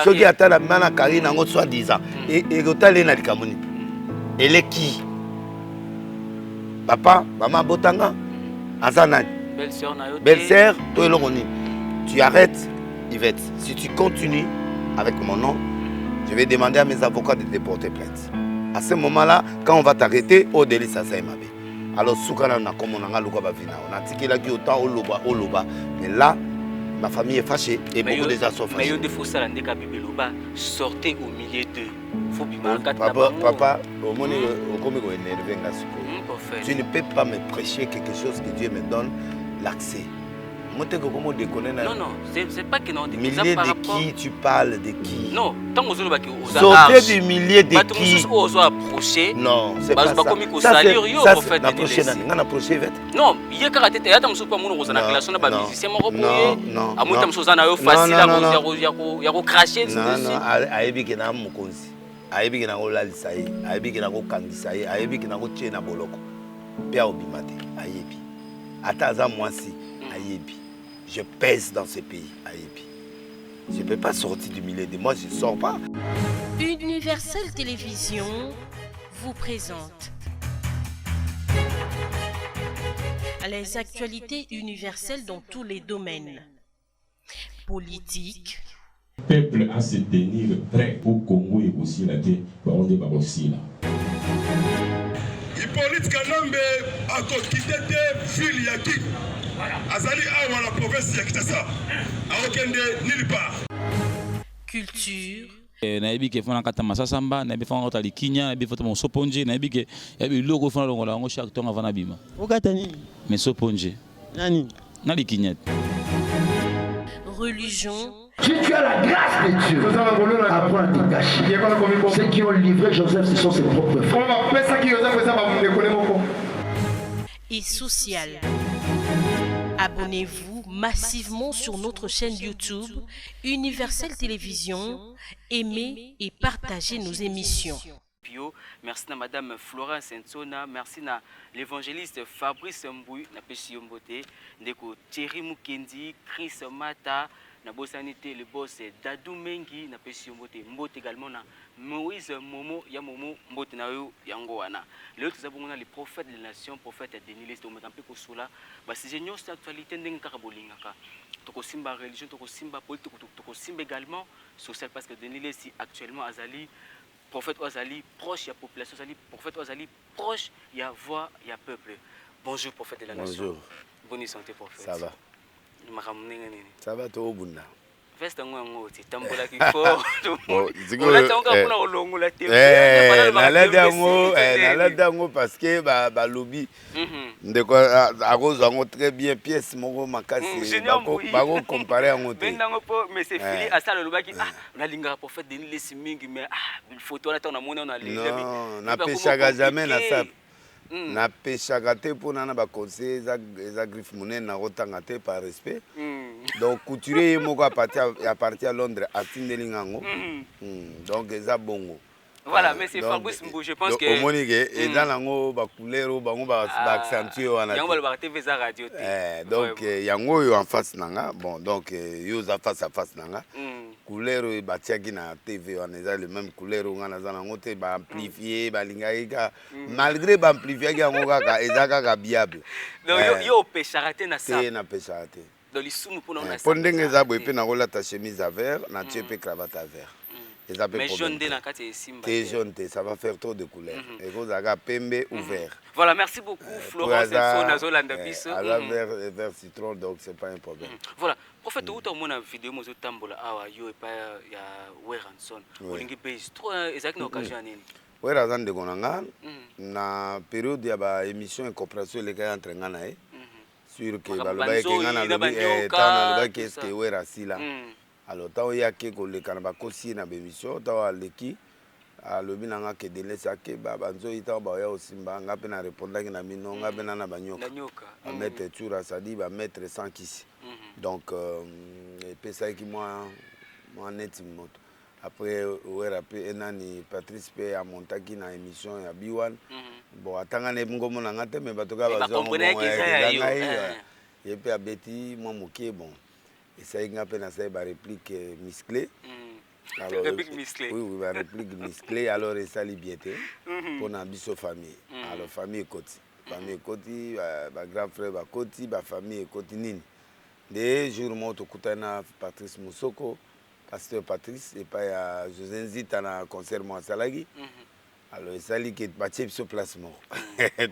Ce qui attend la main à Karine en soit 10 ans. Et Rotale n'a pas de elle est qui? Papa, maman Botanga, Azanani. Belle-sœur, toi et l'Oroni. Tu arrêtes, Yvette. Si tu continues avec mon nom, je vais demander à mes avocats de te porter plainte. À ce moment-là, quand on va t'arrêter, au délit, ça s'est mal. Alors, Soukana n'a comme on a le Vina. On a tiqué la qui autant au Loba. Mais là, ma famille est fâchée et beaucoup de gens sont fâchés. Mais il faut ça, sortez au milieu d'eux. Papa, au moment où tu ne peux pas me prêcher quelque chose que Dieu me donne l'accès. Non, c'est pas que non. Milliers de qui tu parles de qui? Non, tant que vous sortez du millier de qui? Non, c'est pas ça. Ça, c'est l'approcher. Non, il y a caractère. Il y a des gens qui ont la relation avec les musiciens. Non. À moi, je suis facile à cracher. Non, ayebi que na mukonzi. Ayebi que na olalisa ye. Ayebi que na okangisa ye. Ayebi que na otie na boloko. Pia obimate. Ayebi. Ataza mwasi. Ayebi. Je pèse dans ce pays, Ayebi. Je ne peux pas sortir du milieu de moi, je ne sors pas. Universel Télévision vous présente les actualités universelles dans tous les domaines. Politique. Le peuple à se tenir prêt pour Congo et aussi la terre, on est aussi là. Hippolyte Kanambe a quitté ville Yaki. Azali awa la province ya Kitasa. Aokende nulle part. Culture. Naibi ke fona kata masasamba, naibi fona kota likinya, naibi fona mon soponje, naibi ke yabi logo fona longola ngo chaque temps avant abima. Okata nini? Mais soponje. Nani? Na likinya. Religion. Si tu as la grâce de Dieu, apprends à te cacher. Ceux qui ont livré Joseph, ce sont ses propres frères. Et social. Abonnez-vous massivement sur notre chaîne YouTube Universel Télévision. Aimez et partagez nos émissions. Merci à Madame Florence Nsona, merci à l'évangéliste Fabrice Mbouy, na Pesiombote, Ndeko Thierry Mukendi, Chris Mata, na Bossanité, le boss Dadou Mengi, na Pesiombote, Mbote également na Moïse Momo, ya Momo, Mbote na yo, Yangoana. Le tout d'abord on a les prophètes de la nation, prophète Denis Lest, on met un peu Kosola, bah c'est génial cette actualité n'eng karabolingaka. Toko simba religion, toko simba politique, toko simba également social parce que Denis Lest actuellement Azali prophète Azali proche de la population, prophète Azali proche de la voix, de la peuple. Bonjour prophète de la nation. Bonjour. Bonne santé prophète. Ça va. Ça va tout au bout là. Festa ngo ti tambola ki fo. Ola tonga kuna olongola te. Nalada ngo parce que ba lobby. Ndeko akozo ngo très bien pièce moko makasi ba ko comparer ngo te. Benango po mais c'est fili asala lobaki on a linga prophète Denis Lesi mingi mais une photo là on a mona on a les. Non, na pêchaka jamais na ça. Na pêchaka te pour na ba conseil za griffe monene na rotanga te par respect. Donc couturier moko à partir à Londres à Tindelingango. Donc eza bongo. Voilà, mais c'est Fabrice Mbou, je pense que au monique et dans lango ba couleur bango ba accentuer wana. Yango ba TV za radio te. Donc yango yo en face nanga. Bon donc yo za face à face nanga. Couleur ba tiaki na TV on est le même couleur ngana za nango te ba amplifier ba lingaika malgré ba amplifier yango kaka ezaka ka viable. Donc yo pêcharaté na ça. C'est na pêcharaté. Dans les sous pour na ça. Pondenge za bo epe na rola ta chemise à vert na tu peux cravate à vert. Mais jaune na kati simba. C'est jaune, ça va faire trop de couleurs. Et vous avez pembe ou vert. Voilà, merci beaucoup Florence Nsona Zolanda biso. Alors vert citron donc c'est pas un problème. Voilà, prophète où mona vidéo mozo tambola awa yo pa ya Weranson. Olingi base trop exact na occasion nini. Weranson de konanga na période ya ba émission et coopération les gars entre ngana sur que baloba ke ngana lobi tana loba ke est Werasila. Alors tant ya ke ko le kanaba kosi na bémission tant leki a lobi nanga ke de laisser ke baba nzo ita ba ya osimba nga pe na répondre ki na mino nga pe na banyoka a mettre tura sadi ba mettre 100 kisi donc pesa ki moi net moto après wera pe enani Patrice pe a montaki na émission ya B1 bon atanga ne ngomo nanga te me batoka bazo ngo et puis abeti moi moké bon et ça y a peine à ça ba réplique musclé Alors, réplique musclée. Oui, oui, la réplique musclée. Alors, ça liberté pour la famille. Alors, famille côté. Famille côté, ma grand frère va côté, ma famille côté nini. Des jours, moi, tu as Patrice Moussoko, pasteur Patrice, et puis José Nzita na concert moi Salagi. Alors, ça lui qui est battu sur placement.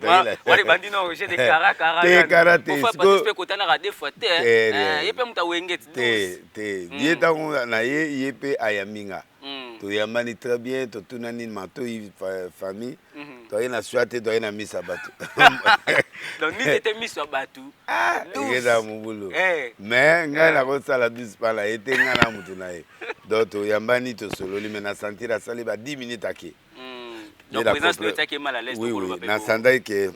Moi, les bandits non, j'ai des karaté. Pourquoi participer quand on a des fois terre? Il peut me tawenget. Dieu t'a na ye peut ayaminga. Tu yamani très bien, tu tu nani mato famille. Tu as une soirée, tu as une mise à bateau. Donc, ni t'étais mis sur bateau. Ah, il est dans mon boulot. Mais, nga na ko sala 12 pas là, était nga na mutu na ye. Donc, tu yambani to solo, lui mena sentir à sali ba 10 minutes aki. Donc, présence de qui est mal à l'aise. Oui, oui. Na sandai que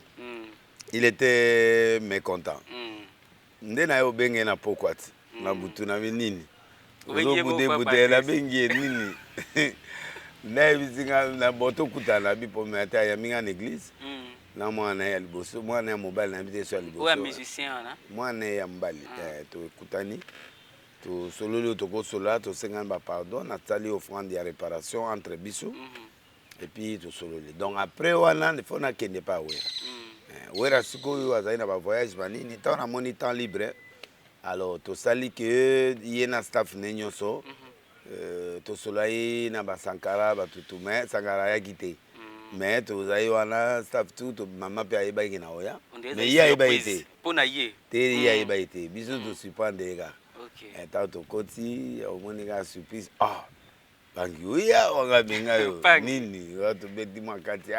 il était mécontent. Nde na yo benge na pokwati. Na butu na nini. Ozo bude la benge nini. Na bisinga na boto kutana bi po meta ya minga l'église. Na mwana ya liboso, mwana ya mobile na bité sur liboso. Ouais, musicien na. Mwana ya mbali to kutani. To solo to ko sola to 50 ba pardon, na tali offrande ya réparation entre biso. Et puis tout solo. Donc après wana il faut na kende pas wera. Wera sikoyo azali na ba voyage banini tant na moni temps libre. Alors to sali que yena staff nenyoso. To solo na ba Sankara ba tutume Sankara ya kité. Mais to zai wana staff tout to mama pe aiba ki na oya. Mais ya aiba été. Pona ye. Te ya aiba été. Biso to surprendre ga. OK. Et tant to koti au moni ga surprise. Ah. Bangi uya wanga benga yo nini watu beti makati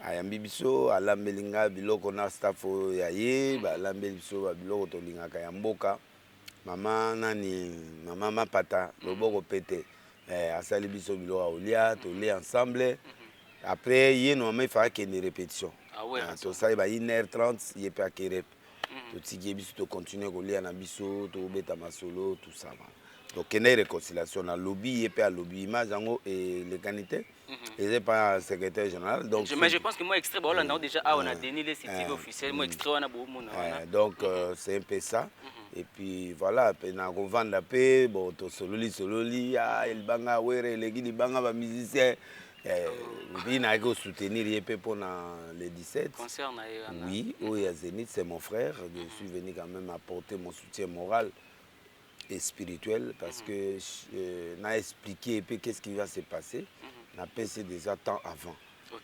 ayambi biso alambelinga biloko na staff ya ye balambeli biso ba biloko to lingaka ya mboka mama nani mama mapata loboko pete asali biso biloko olia to lia ensemble après ye no mama fa que une répétition to ça ba 1h30 ye pa que rep to tiki biso to continuer ko lia na biso to beta masolo tout ça. Donc, il y a une réconciliation. Le lobby, il y a le lobby image et les qualités. Et c'est pas secrétaire général. Donc, mais je pense que moi, extrait, on a déjà on a donné les sites officiels. Moi, extrait, on a beaucoup. Donc, c'est un peu ça. Et puis, voilà, on vend la paix. Bon, sololi, il banga, les guides, il banga, les musiciens. Puis, il a soutenir pour le 17. Oui, Zénith, c'est mon frère. Je suis venu quand même apporter mon soutien moral et spirituel parce que n'a expliqué qu'est-ce qui va se passer. N'a pensé déjà temps avant.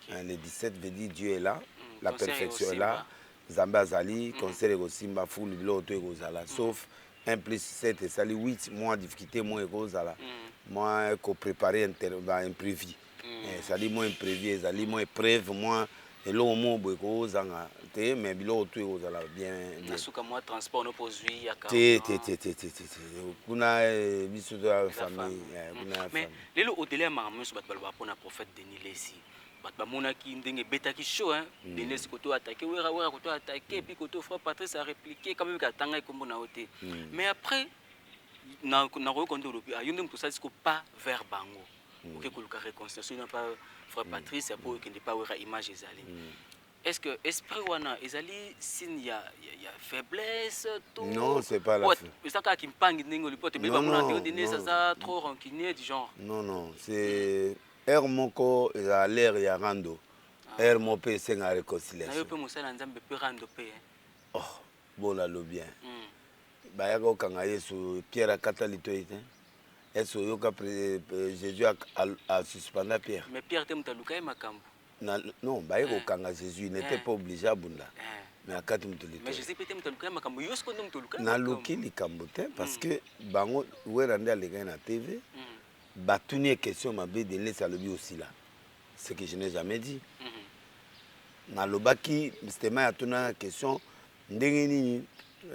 Le 17 veut dire Dieu est là, la perfection est là. Zamba Zali, concert et Simba full l'autre et sauf 1 plus 7 et sali 8 mois de difficulté moins Gozala. Moi qu'on préparer un imprévu. Sali moins imprévu, sali moins preuve moins et l'homme mot beaucoup zanga mais bilo tout ozala bien nasuka moi transport no pozui ya ka kuna biso de famille mais lelo au-delà maramus bat balba pona prophète Denis Lesi bat ba mona ki ndenge beta ki show hein Denis Lesi koto attaquer wera koto attaquer puis koto frère Patrice a répliqué quand même ka tanga kombo na oté mais après na rekondo lobi ayonde mto ça disco pas vers bango OK ko luka réconciliation n'a pas frère Patrice pour qu'il n'est pas wera image ezali. Est-ce que esprit wana ezali signe ya faiblesse tout? Non, c'est pas la faiblesse. C'est ça qui me pangue ningo lipote mais ba mona donner ça trop rancunier du genre. Non, c'est air moko a l'air ya rando. Air mo pe senga réconciliation. Na yo pe mosala nzambe pe rando pe. Oh, bon lo bien. Ba ya ko kanga Yesu Pierre akatalito ite. Est-ce que Jésus a suspendu Pierre? Mais Pierre te mutaluka e makambo. Non, kanga Jésus n'était pas obligé à bunda. Mais à quatre mutulito. Mais Jésus peut-être mutaluka makambo yosko no mutaluka. Na luki likambo te parce que bango weranda les gars na TV. Batuni question m'a bé de laisser le bi aussi là. Ce que je n'ai jamais dit. Na lobaki justement ya tuna question ndenge nini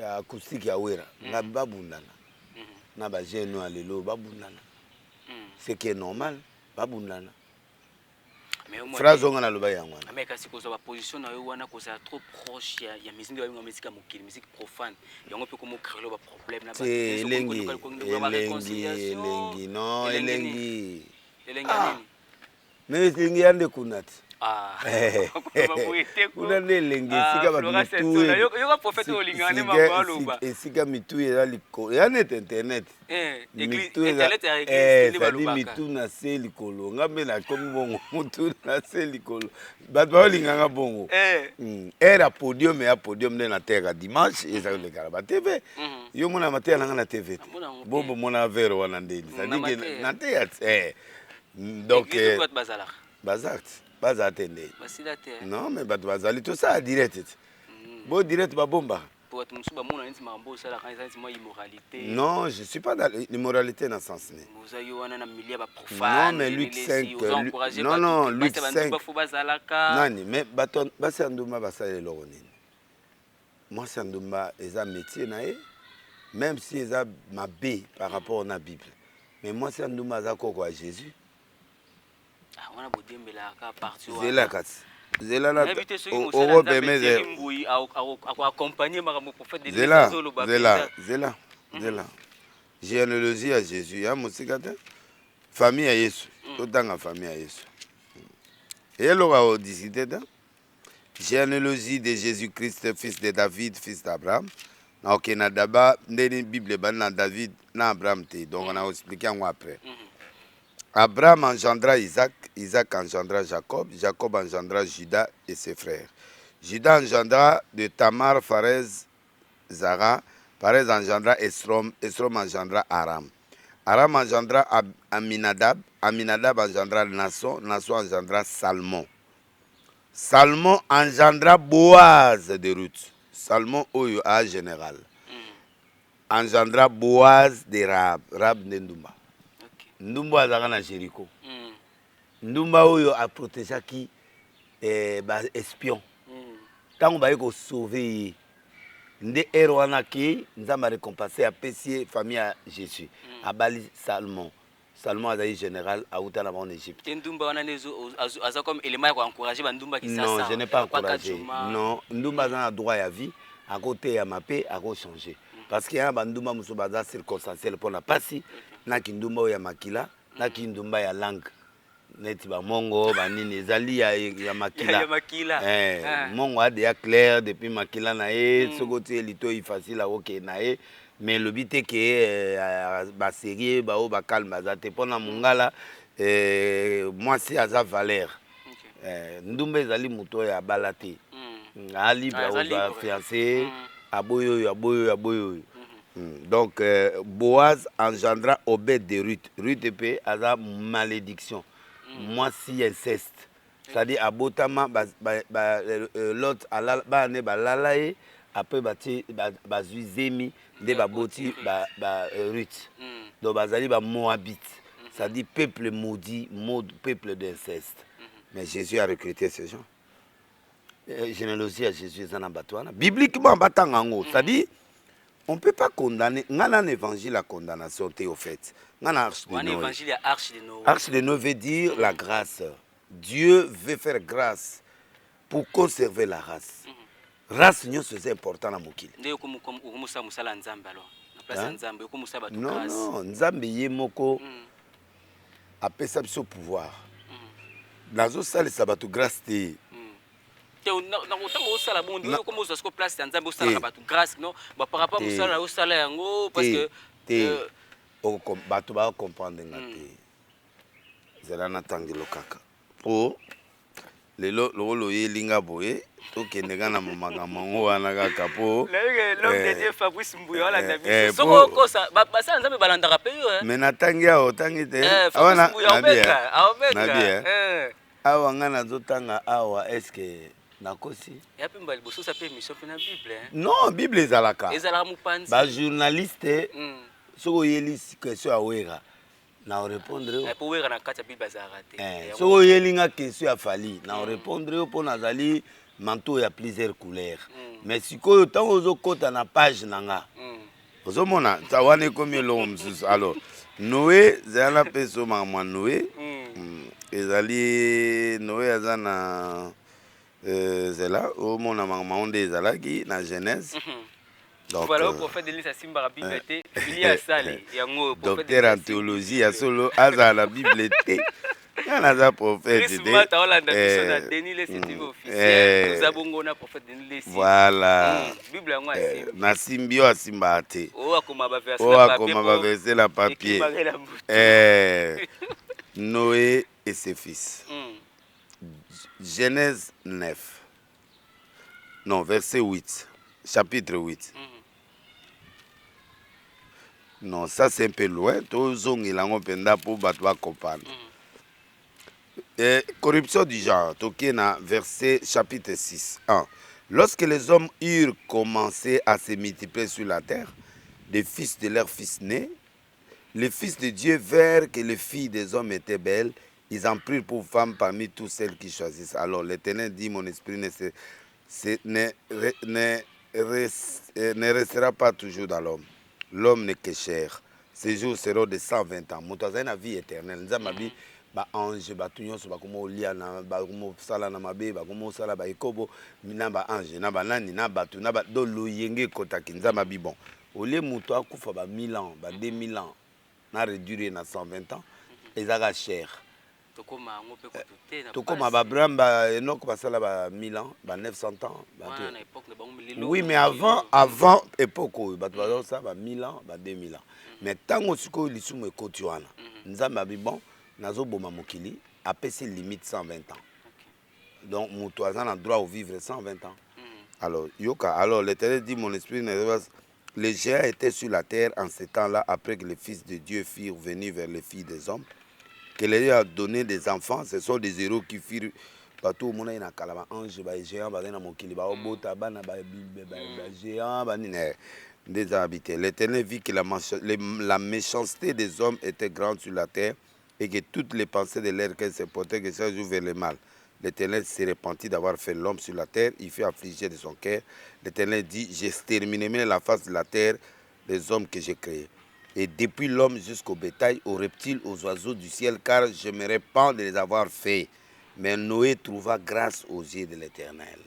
acoustique ya wera na babundana. Na ba jeune alelo babundana. Ce qui est normal, babundana. Phrase on a le bail en mais kasi ko za position na yo wana ko za trop proche ya musique ya musique mokili musique profane yango pe ko mo créer ba problème na ba elengi non elengi nini mais elengi ande kunati Ah. Kuna nelenge sika esika mitu eza likolo ya net internet ezali mitu na se likolo nga mpe nakomi bongo mutu na se likolo bato baolinganga bongo ere ya podium ya podium nde nateyaka dimanche eza kolekala batv yo mona mateya nanga na tv te bombo mona vere wana ndeni sadike nateya te donc bazarte baza te ndeni non mais bato bazali tosala direct te bo direct babomba. Non, je ne suis pas dans l'immoralité dans ce sens. Non, mais Luc 5. Non, non, Luc 5. Non, mais Bassandouma Bassale Loronine. Moi, Sandouma, ils ont un métier, même si ils ont ma B par rapport à la Bible. Mais moi, Sandouma, ils ont quoi Jésus. C'est là, Zela na Europe mais Zela généalogie à Jésus ya musikata famille à Yesu totanga famille à Yesu et là on discuter généalogie de Jésus-Christ fils de David fils d'Abraham na OK na daba ndeni Bible ban na David na Abraham te donc on a expliqué en après. Abraham engendra Isaac, Isaac engendra Jacob, Jacob engendra Judas et ses frères. Judas engendra de Tamar, Pharez, Zara, Pharez engendra Esrom, Esrom engendra Aram. Aram engendra Aminadab, Aminadab engendra Nasson, Nasson engendra Salmon. Salmon engendra Boaz de Ruth. Salmon oyo a général. Engendra Boaz de Rahab, Rahab Nendumba. Ndumba azaka na Jéricho. Ndumba oyo a protégaki espion. Tango baye ko sauver nde erwana ki nzamba récompensé a pesier famille à Jésus. Abali Salmon. Salmon azali général a uta na en Égypte. Ndumba wana nezo aza comme élément pour encourager bandumba qui ça. Non, je n'ai pas encouragé. Non, Ndumba a droit à vie à côté à mapé à changer. Parce qu'il y a bandumba muso baza circonstanciel pour la passi. Na kindumba ya makila na kindumba ya langue neti ba mongo ba nini ezali ya makila mongo a déjà clair depuis makila na sokoti elito facile à OK na mais le but est que ba série ba o ba calme za te pona mungala moi si aza valeur ndumba ezali muto ya balate a libre au fiancé aboyo. Donc, Boaz engendra Obed de Ruth. Ruth épée a la malédiction. Moi, si inceste. C'est-à-dire, Abotama, l'autre, après, Zemi, de Baboti, Ruth. Donc, Bazali, Moabite. C'est-à-dire, peuple maudit, peuple d'inceste. Mais Jésus a recruté ces gens. Généalogie à Jésus, bibliquement, c'est-à-dire, on ne peut pas condamner. On a un évangile à condamnation, au fait. On a un évangile à Arche de Noé. Arche de Noé veut dire la grâce. Dieu veut faire grâce pour conserver la race. Race, c'est important dans Mokili. Non, non, Nzambe Yemoko a fait ça sur pouvoir. Dans ce salle, ça va tout grâce. Par rapport au salaire, parce que bato ba comprendre ngati zela na tangelo kaka po lelo lo yelinga boye to kendenga na mamaga mango wana kaka po l'homme de Dieu Fabrice Mbuya la nabi soko ko sa basa nzambe balandaka pe yo mais na tangi ya otangi te awana na awa ngana zotanga awa eske nakosi ya pe mbali boso sa pe mission pe na Bible non Bible ezalaka ba journaliste soko yeli question ya wera na répondre pour wera na kati ya Bible azarate soko yelinga question ya fali na répondre po nazali manteau ya plusieurs couleurs mais sikoyo tango ozokota na page nanga ozomona tawane komi elongo mosusu alors Noé zala pe so mama Noé ezali Noé aza na zela omona mama onde ezalaki na Genèse. Donc, voilà, le prophète de l'Église à Simba, la Bible était, il y a ça, docteur en théologie, à solo, à la Bible était. naza prophète Chris Mata Olanda biso na Denis les c'est officiel. Nous avons un prophète Denis les. Voilà. Bible yango asimbi. Na simbi o asimba te. O akoma ba verser O na papier. akoma ba verser na papier. Noé et ses fils. Genèse 9. Non, verset 8. Chapitre 8. Non, ça c'est un peu loin. Corruption du genre. Tokena, verset chapitre 6. 1. Lorsque les hommes eurent commencé à se multiplier sur la terre, des fils de leurs fils nés, les fils de Dieu verrent que les filles des hommes étaient belles. Ils en prirent pour femmes parmi toutes celles qui choisissent. Alors l'Éternel dit, mon esprit ne restera pas toujours dans l'homme. L'homme n'est que chair. Ces jours seront de 120 ans. Moutaza na vie éternelle. Nous avons ba ange ba tunyo so ba komo liana ba komo sala na mabe ba komo sala ba ikobo mina ba ange na ba nani na ba tu na ba do loyenge kota kinza mabi bon. Olé muto akufa ba 1000 ans, ba 2000 ans. Na réduire na 120 ans. Ezaka chair. Tokoma ba bramba enok ba sala ba 1000 ans, ba 900 ans. Oui, mais avant époque ba to ça ba 1000 ans, ba 2000 ans. Mais tango siko lisumu ekoti wana. Nzamba bi bon nazo boma mokili apesi limite 120 ans. Donc muto azana a droit au vivre 120 ans. Alors yoka alors l'Éternel dit mon esprit les géants étaient sur la terre en ce temps-là après que les fils de Dieu firent venir vers les filles des hommes. Que Dieu a donné des enfants, ce sont des héros qui firent partout au monde na kalaba ange ba géant ba na mokili ba obota ba na ba géant ba des habités. L'Éternel vit que la méchanceté des hommes était grande sur la terre et que toutes les pensées de l'air qu'elles se portaient que ça joue vers le mal. L'Éternel s'est repenti d'avoir fait l'homme sur la terre, il fut affligé de son cœur. L'Éternel dit, j'exterminerai la face de la terre des hommes que j'ai créés. Et depuis l'homme jusqu'au bétail, aux reptiles, aux oiseaux du ciel, car je me répands de les avoir faits. Mais Noé trouva grâce aux yeux de l'Éternel.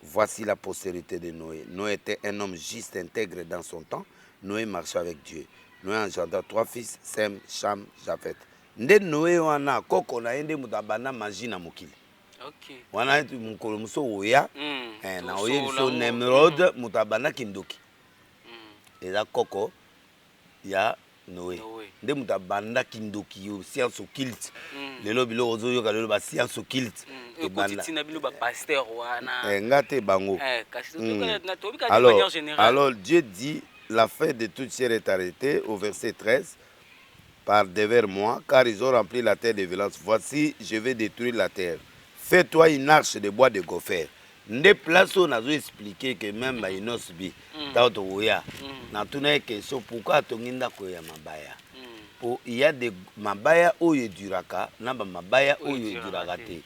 Voici la postérité de Noé. Noé était un homme juste, intègre dans son temps. Noé marchait avec Dieu. Noé engendra 3 fils, Sem, Cham, Japhet. Nde Noé wana koko na ende mutabana majina mukili. OK. Wana mukolo muso oya. Na oye so Nemrod mutabana kindoki. Eza koko ya Noé. Nde mutabanda kindoki yo science occulte. Lelo bilo ozoyoka lelo ba science occulte. Alors Dieu dit, la fin de toute chair est arrêtée au verset 13 par devers moi, car ils ont rempli la terre de violence. Voici, je vais détruire la terre. Fais-toi une arche de bois de gopher. Nde place on a expliqué que même ba inosbi tato oya na tuna question pourquoi tonginda ko ya mabaya. Il y a des mabaya oyo duraka na ba mabaya oyo duraka te.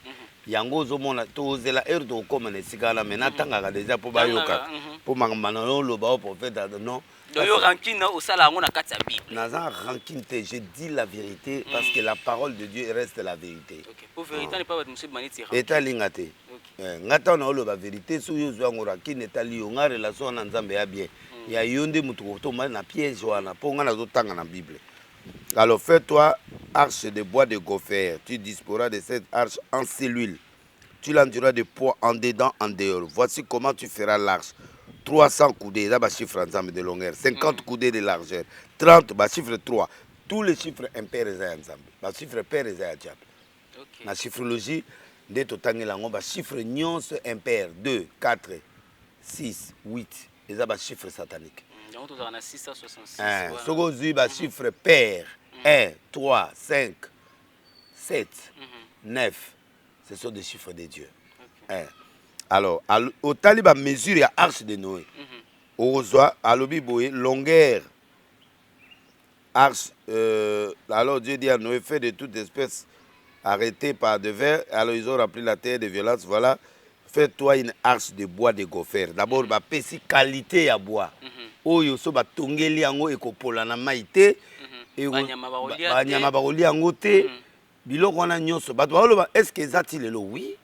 Yango zomona tozela erdo koma na sikala mena tanga déjà po bayoka po mangana lo ba prophète non doyo rancune au sala ngo na kati ya Bible. Naza rancune te, je dis la vérité parce que la parole de Dieu reste la vérité. OK. Pour vérité n'est pas votre monsieur maniti rancune. Eta lingate. Ngata na lo ba vérité so yo zwa ngo rancune etali yo nga relation na Nzambe ya bien. Ya yonde mutu ko to na piège wana po nga na zo tanga na Bible. Alors fais-toi arche de bois de gopher. Tu disposeras de cette arche en cellule. Tu l'enduras de poids en dedans, en dehors. Voici comment tu feras l'arche. 300 coudées, là, chiffre ensemble de longueur. 50 coudées de largeur. 30, chiffre 3. Tous les chiffres impairs ensemble. Chiffre pair et diable. La chiffrologie, de totangi lango, chiffre nyons impair. 2, 4, 6, 8. Et ça, chiffre satanique. Donc, on a 666. Sogozu, chiffre pair. 1, 3, 5, 7, 9. Ce sont des chiffres de Dieu. Alors, au taliban mesure, il y a arche de Noé. Au zoa, à l'obiboé, longueur. Arche. Alors Dieu dit à Noé, fait de toute espèce arrêtée par devers. Alors ils ont rempli la terre de violence. Voilà. Fais-toi une arche de bois de gopher. D'abord, bah, péci qualité à bois. Oyo so ba tongeli yango ekopola na maite. Banyama baroli yango te. Biloko wana nyonso. Bato baloba, est-ce que ezati lelo? Oui.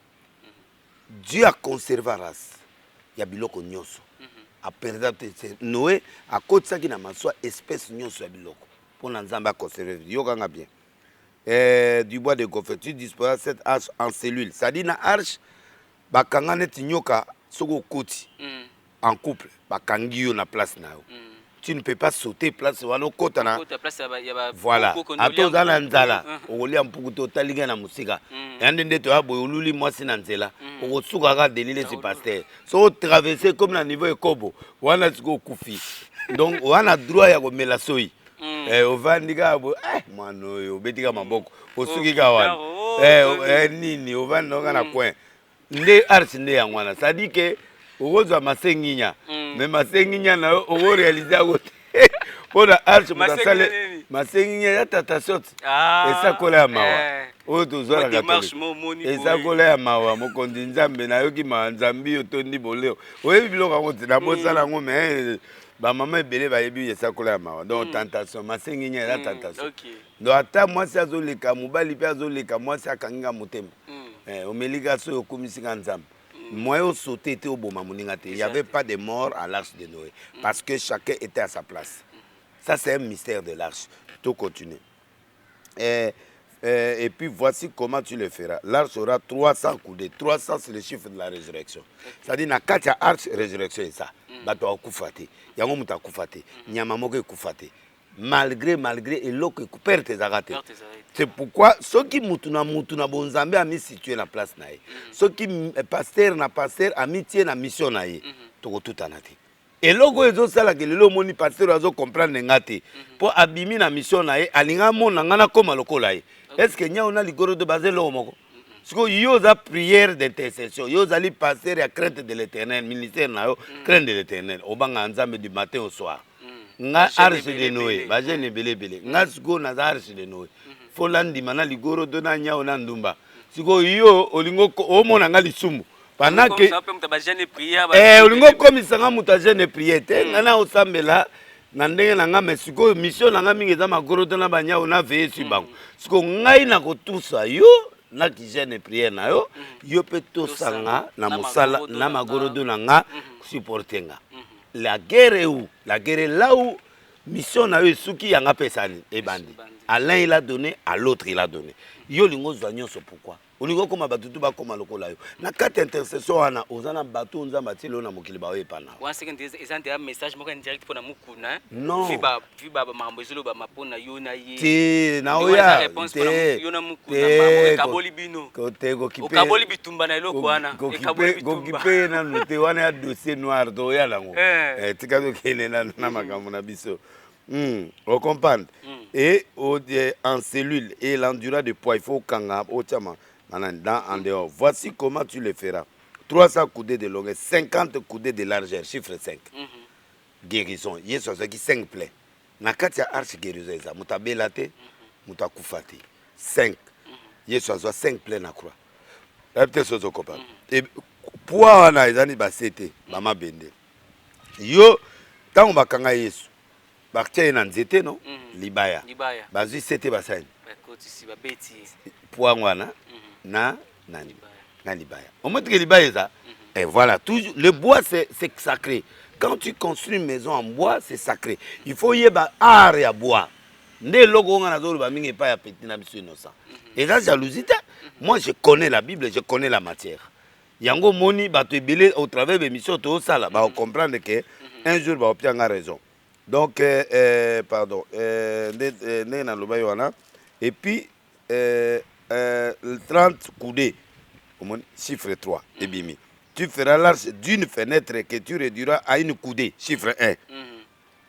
Dieu a conservé la race. Il y a biloko nyonso. Noé a kotisaki na maswa espèce nyonso ya biloko. Pour Nzamba a conservé. Yokanga bien. du bois de gopher. Tu disposeras cette arche en cellule. Ça dit na arche, bakanga neti nyoka soko koti en couple, bakangi yo na place na yo. Tu ne peux pas sauter place wana kota na. Voilà. Ato zala nzala, okolia mpuku to talinga na musika. Yande ndeto abo ululi mwasi na nzela. Okosuka ka delile si pasteur. So traverser comme na niveau ekobo, wana siko kufi. Donc wana droit ya komela soyi. Ovandika abo mano yo betika maboko. Osuki ka wana. Nini ovanda na coin. Nde arche nde ya wana. Ça dit que okozwa masenginya. Mais masenginya na ogo réaliser ago. Pour la arche mutasale masenginya ya tata shot. Esa kola ya mawa. O tozala katoli. Esa kola ya mawa mokondi nzambe na yoki ma nzambi otondi boleo. Oyebi biloko ngo na bosala ngo mais ba mama ebele ba yebi esa kola ya mawa. Donc tentation masenginya ya tentation. Donc ata mwasi azoleka mobali pe azoleka mwasi akanginga motema. Omelika so yokumisika nzambe. Moi, au sauté était au bon il n'y avait pas de mort à l'arche de Noé. Parce que chacun était à sa place. Ça, c'est un mystère de l'arche. Tout continue. Et puis, voici comment tu le feras. L'arche aura 300 coudées. 300, c'est le chiffre de la résurrection. C'est-à-dire, dans 4 arches, résurrection est ça. Bato a koufate. Yango muta koufate. Nyamamoke koufate. Malgré, et l'autre perd tes arrêtés. C'est pourquoi ceux qui mutuna bonzambe a mis situé la place nae. Ceux qui pasteur a mis tié na mission nae. Toko tout anati. Et logo ezo sala que le moni pasteur azo comprendre ngati. Pour abimi na mission nae, alinga mona ngana koma lokola. Est-ce que nya ona ligoro de baser lo moko? Parce que yoza prière d'intercession, yoza li pasteur à crainte de l'Éternel, ministère na yo, crainte de l'Éternel. Obanga nzambe du matin au soir. Nga arche de Noé, bajene belebele. Nga siko na arche de Noé. Folandi mana ligoro dona nya ona ndumba. Siko yo olingo omona nga lisumu. Pendant que olingo komisanga mutajene prière te ngana osambela na ndenge na nga mesiko mission na nga mingi za magoro dona banya ona veye su bango. Siko ngai na kotusa yo na kijene prière na yo yo pe tosanga na musala na magoro dona nga supportenga. La guerre est où? La guerre est là où mission na yo suki yanga pesani e bandi. À l'un il a donné, à l'autre il a donné. Yo lingo zanyo so pourquoi? Olingo koma batutu ba koma lokola yo. Na kati intercession wana ozana batu nzamba tilo na mokili ba we pana. One second is un message moko direct pour na mukuna. Non. Vi ba makambo ezolo ba mapona yo na ye. Ti na oya. Réponse pour yo na mukuna kaboli bino. Kote go kipe. Kaboli bitumba na eloko wana. Go kipe na note wana ya dossier noir do ya lango. Tika do kene na makambo na biso. On comprend. Et en cellule et l'endurance de poids, il faut kanga en dehors. Voici comment tu le feras. 300 coudées de longueur, 50 coudées de largeur, chiffre 5. Guérison. Il y a 5 plaies. Nakati ya arche guérison ça. Muta belate, muta kufati. 5. Il y a 5 plaies na croix. Peut-être ce qu'on comprend. Et poids na ezani basete, mama bende. Yo tango bakanga Yesu. Baktia na nzete no libaya bazui sete basani poangwana na libaya au moins que libaya ça et voilà toujours le bois c'est sacré. Quand tu construis une maison en bois c'est sacré. Il faut y avoir art ya bois nde logo ngana zolo ba mingi pa ya petit na biso innocent. Et ça jalousie. Moi je connais la Bible, je connais la matière. Yango moni bato ebele au travers de mission to sala ba comprendre que un jour ba obtenir raison. Donc, pardon, et puis 30 coudées, chiffre 3, et bimi. Tu feras l'arche d'une fenêtre que tu réduiras à une coudée, chiffre 1.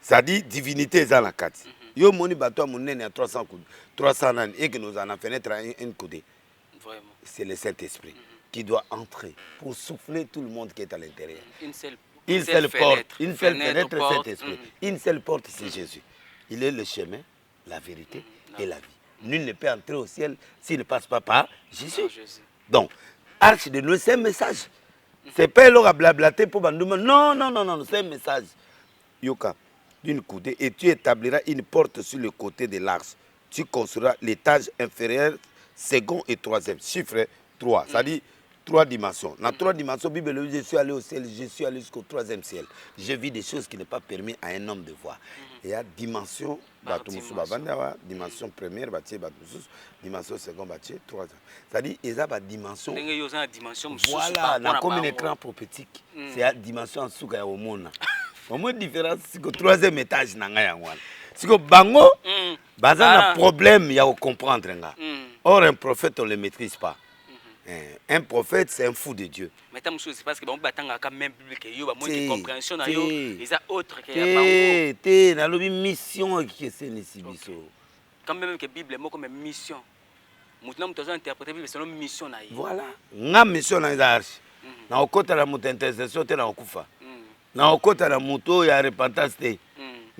Ça dit divinité dans la 4. Yo moni bato mon à 300 coudées, 300 ans, et que nous en a fenêtre à une coudée. C'est le Saint-Esprit qui doit entrer pour souffler tout le monde qui est à l'intérieur. Une seule porte, une seule fenêtre, Saint-Esprit. Une seule porte, c'est Jésus. Il est le chemin, la vérité et la vie. Nul ne peut entrer au ciel s'il ne passe pas par Jésus. Donc, arche de Noé, c'est un message. C'est pas l'or à blablater pour Bandouma. Non, c'est un message. Yoka, d'une coudée, et tu établiras une porte sur le côté de l'arche. Tu construiras l'étage inférieur, second et troisième. Chiffre 3. Ça dit, 3 dimensions. Dans 3 dimensions, Bible, je suis allé au ciel, je suis allé jusqu'au 3e ciel. J'ai vu des choses qui n'est pas permis à un homme de voir. Il y a dimension, dimension première, dimension seconde, 3. C'est-à-dire, il y a une dimension. Voilà, comme un écran prophétique. C'est la dimension en dessous au monde. Au moins, différence, c'est que 3e étage, c'est que bango, bazar un problème, il y a à comprendre. Or, un prophète, on ne le maîtrise pas. Un prophète, c'est un fou de Dieu. Mais c'est parce que même compréhension autre que mission qui est quand même que Bible est comme mission. Maintenant, nous avons interprété Bible c'est une mission. Voilà. Na mission na arche. Na okota la muto intercession te na okufa. Na okota la muto ya repentance te.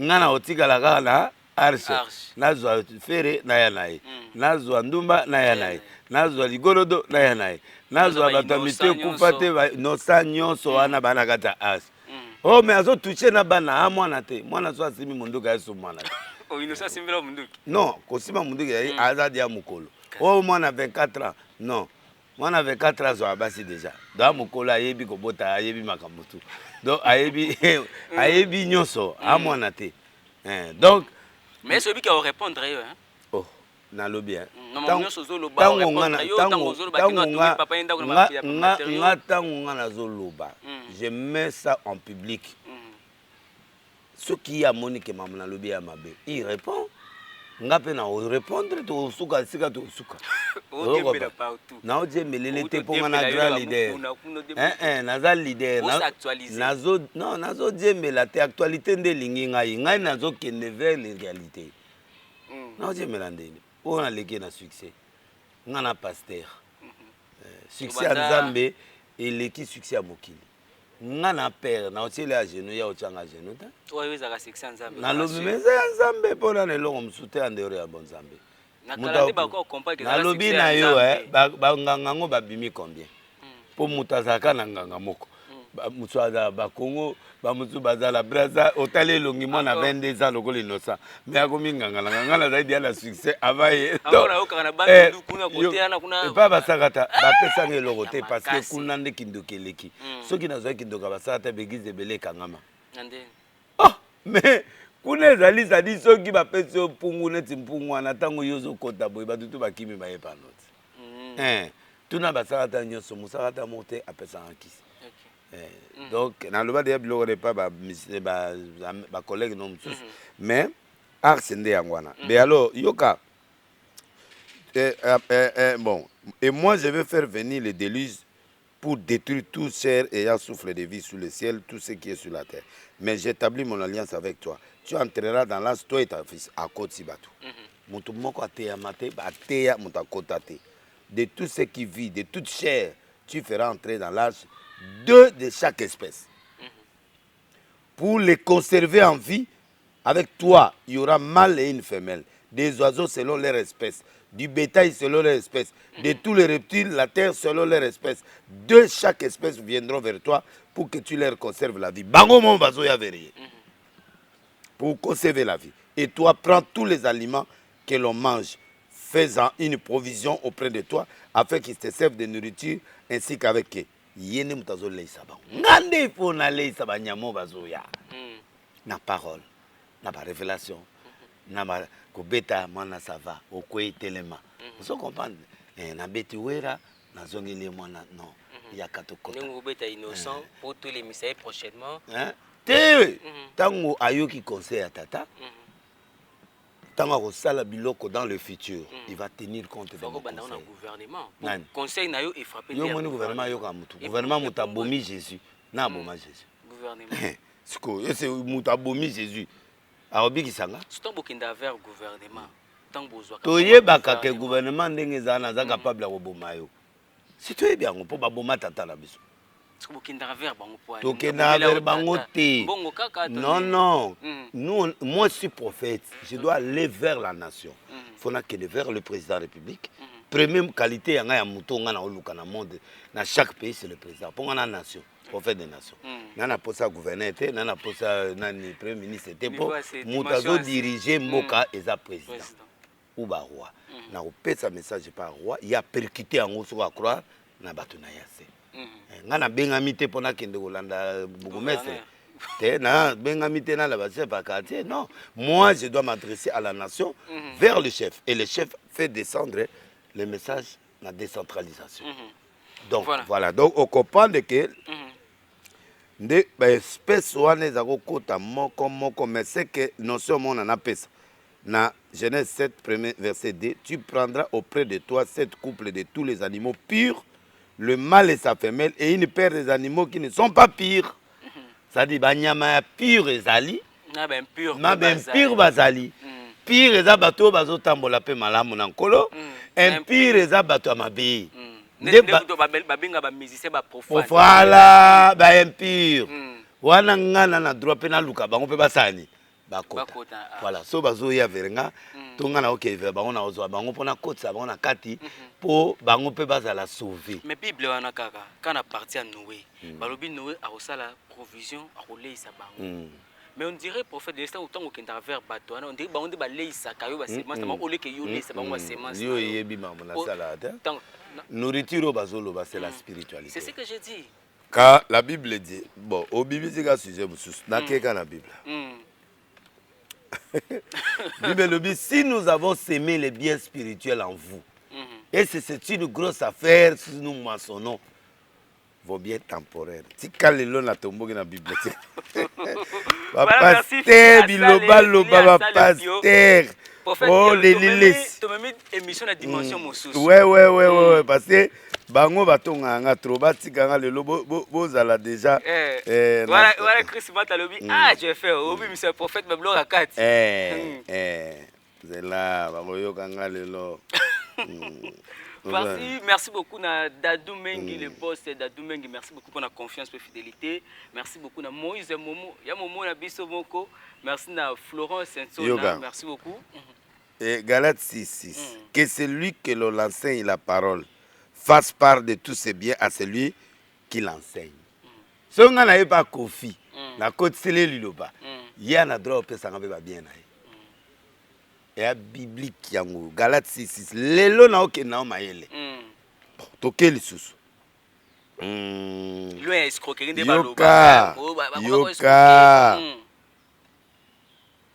Nga na otika la gala arche. Nazwa fere na ya nae. Nazwa ndumba na ya nae. Nazwa ligolodo na ya nae. Nazwa batamite kufa te no sa nyonso wana bana kata arche. Oh mais azo toucher na bana mwana te. Mwana so asimi munduka yeso mwana. Oh innocent simbela munduki. Non, kosima munduki ya azadi ya mukolo. Oh mwana 24 ans. Non. Mwana 24 ans zo abasi déjà. Da mukolo ayebi ko bota ayebi makambutu. Donc ayebi nyonso mwana te. Donc mais celui qui va répondre hein. Oh, na lobi hein. Tango je mets ça en public. Ce qui a Monique Mamna lobi à Mabé, il répond. Nga pe na répondre to suka sika to suka. O dembela partout. Na o dembelele te ponga na grand leader. Naza leader nazo non nazo dembela te actualité nde lingi ngai ngai nazo kende vers les réalités. Na o dembela ndeni. On a légué na succès. Nga na pasteur. Succès à Nzambe et l'équipe succès à Mokili. Nga na père na otele à genoux ya ochanga genoux ta. Oui za succès Nzambe. Na lobi meza Nzambe pona ne longo msute andero ya bon Nzambe. Na lobi na yo ba nganga ngo babimi combien? Po mutazaka na nganga moko. Mutswaza ba Congo ba mutsu bazala braza otale longi mwana 22 ans lokolo innocent. Mais akomi nganga nganga zaidi ya la succès avaye. Amona okana ba ndu kuna koteana kuna. Pas basakata ba pesa nge logote parce que kuna nde kindokeleki. Soki nazo kindoka basata begize bele kangama. Nande. Ah mais kuna ezali zali soki ba pesa pungu neti mpungu wana tango yozo kota boy ba tutu bakimi ba epanot. Tuna basakata nyoso musakata mote apesa nkisi. Donc, dans le bas de l'eau, pas ma collègue non mais Arsende Yangwana. Mais alors, Yoka, bon, et moi je vais faire venir les déluges pour détruire tout ser ayant souffle de vie sous le ciel, tout ce qui est sur la terre. Mais j'établis mon alliance avec toi. Tu entreras dans l'âge, toi et ta fils, à côté Sibatu. De tout ce qui vit, de toute chair, tu feras entrer dans l'âge 2 de chaque espèce. Pour les conserver en vie, avec toi, il y aura mâle et une femelle. Des oiseaux selon leur espèce, du bétail selon leur espèce, de tous les reptiles, la terre selon leur espèce. 2 chaque espèce viendront vers toi pour que tu leur conserves la vie. Bango mon bazo ya verrier. Pour conserver la vie. Et toi, prends tous les aliments que l'on mange, faisant une provision auprès de toi, afin qu'ils te servent de nourriture, ainsi qu'avec eux. Yene mutazo leisa ba ngande po na leisa ba nyamo bazoya na parole na ba révélation na ba ko beta mwana sava okwe telema vous comprenez na beti wera na zongeli mwana non ya katokota ngo beta innocent pour tous les messages prochainement te tango ayoki conseil à tata tango ko sala biloko dans le futur il va tenir compte de mon gouvernement conseil na yo et frapper yo moni gouvernement yo ka mutu gouvernement mutabomi Jésus na boma Jésus gouvernement siko yo c'est mutabomi Jésus aobi kisanga tant bokinda vers gouvernement tant bozwa to yebaka ke gouvernement ndenge zana za capable ko boma yo si to yebi yango po ba boma tata na biso non, non. Nous, moi, je suis prophète. Je dois aller vers la nation. Il faut aller vers le président de la République. Première qualité, il y a un mouton dans le monde. Dans chaque pays, c'est le président. Pour la nation, prophète des nations. Il y a un gouverneur, il y a un premier ministre. Moutazo diriger Moka et sa président. Ou roi. Il y a un message par roi. Il y a percuté en haut sur la croix. na bato na yase nga na bengami te mpona kende kolanda bourgmestre te na bengami te na la chef à quartier. Non, moi je dois m'adresser à la nation vers le chef et le chef fait descendre le message de la décentralisation. Donc voilà, donc on comprend que nde espèce wana ezako kota moko mais c'est que notion mona na pesa na Genèse 7 premier verset 2, tu prendras auprès de toi 7 couples de tous les animaux purs, le mâle et sa femelle, et une paire des animaux qui ne sont pas purs. Ça dit banyama pur ezali na ben pur bazali pur eza bato bazo tambola pe malamu na nkolo impur eza bato ya mabe babenga ba musicien ba profane voilà ba impur wana ngana na droit pe na luka bango pe basani bakota voilà so bazo ya verenga to ngana OK bango na ozo bango pona kotsa bango na kati po bango pe bazala sauver. Mais Bible wana kaka quand a parti à Noé balobi Noé a osala provision a roleisa bango. Mais on dirait prophète de l'instant autant au kenda vers bato on dirait bango de baleisa kayo ba semence tellement au lieu que yo leisa bango ba semence yo yebi mamu na sala ta nourriture bazolo ba c'est la spiritualité. C'est ce que je dis. Car la Bible dit bon au Bible c'est un sujet mususu na keka na Bible. Bible dit si nous avons sémé les biens spirituels en vous et c'est une grosse affaire si nous moissonnons vos biens temporaires. Si kalelo na tombo na Bible. Papa pasteur biloba loba pasteur. Oh les lilis. Tu me mets émission na dimension mususu. Ouais parce que bango batonga nga trop batikanga lelo bozala déjà voilà Chris Matalobi j'ai fait obi monsieur prophète me bloque à 4 c'est là bango yokanga lelo. Merci beaucoup na Dadou Mengi le boss Dadou Mengi, merci beaucoup pour la confiance et fidélité. Merci beaucoup na Moïse Momo, ya Momo na biso moko. Merci na Florence Sensona, merci beaucoup. Et Galates 6:6 que celui que l'on enseigne la parole fasse part de tous ses biens à celui qui l'enseigne. Si on n'a pas confié, na côte sele liloba, ya na droit pe sanga ba bien na. Et à biblique yango Galates 6:6 lelo na okena o mayele. Tokeli susu. Lui escroquerie de baloba. Yoka.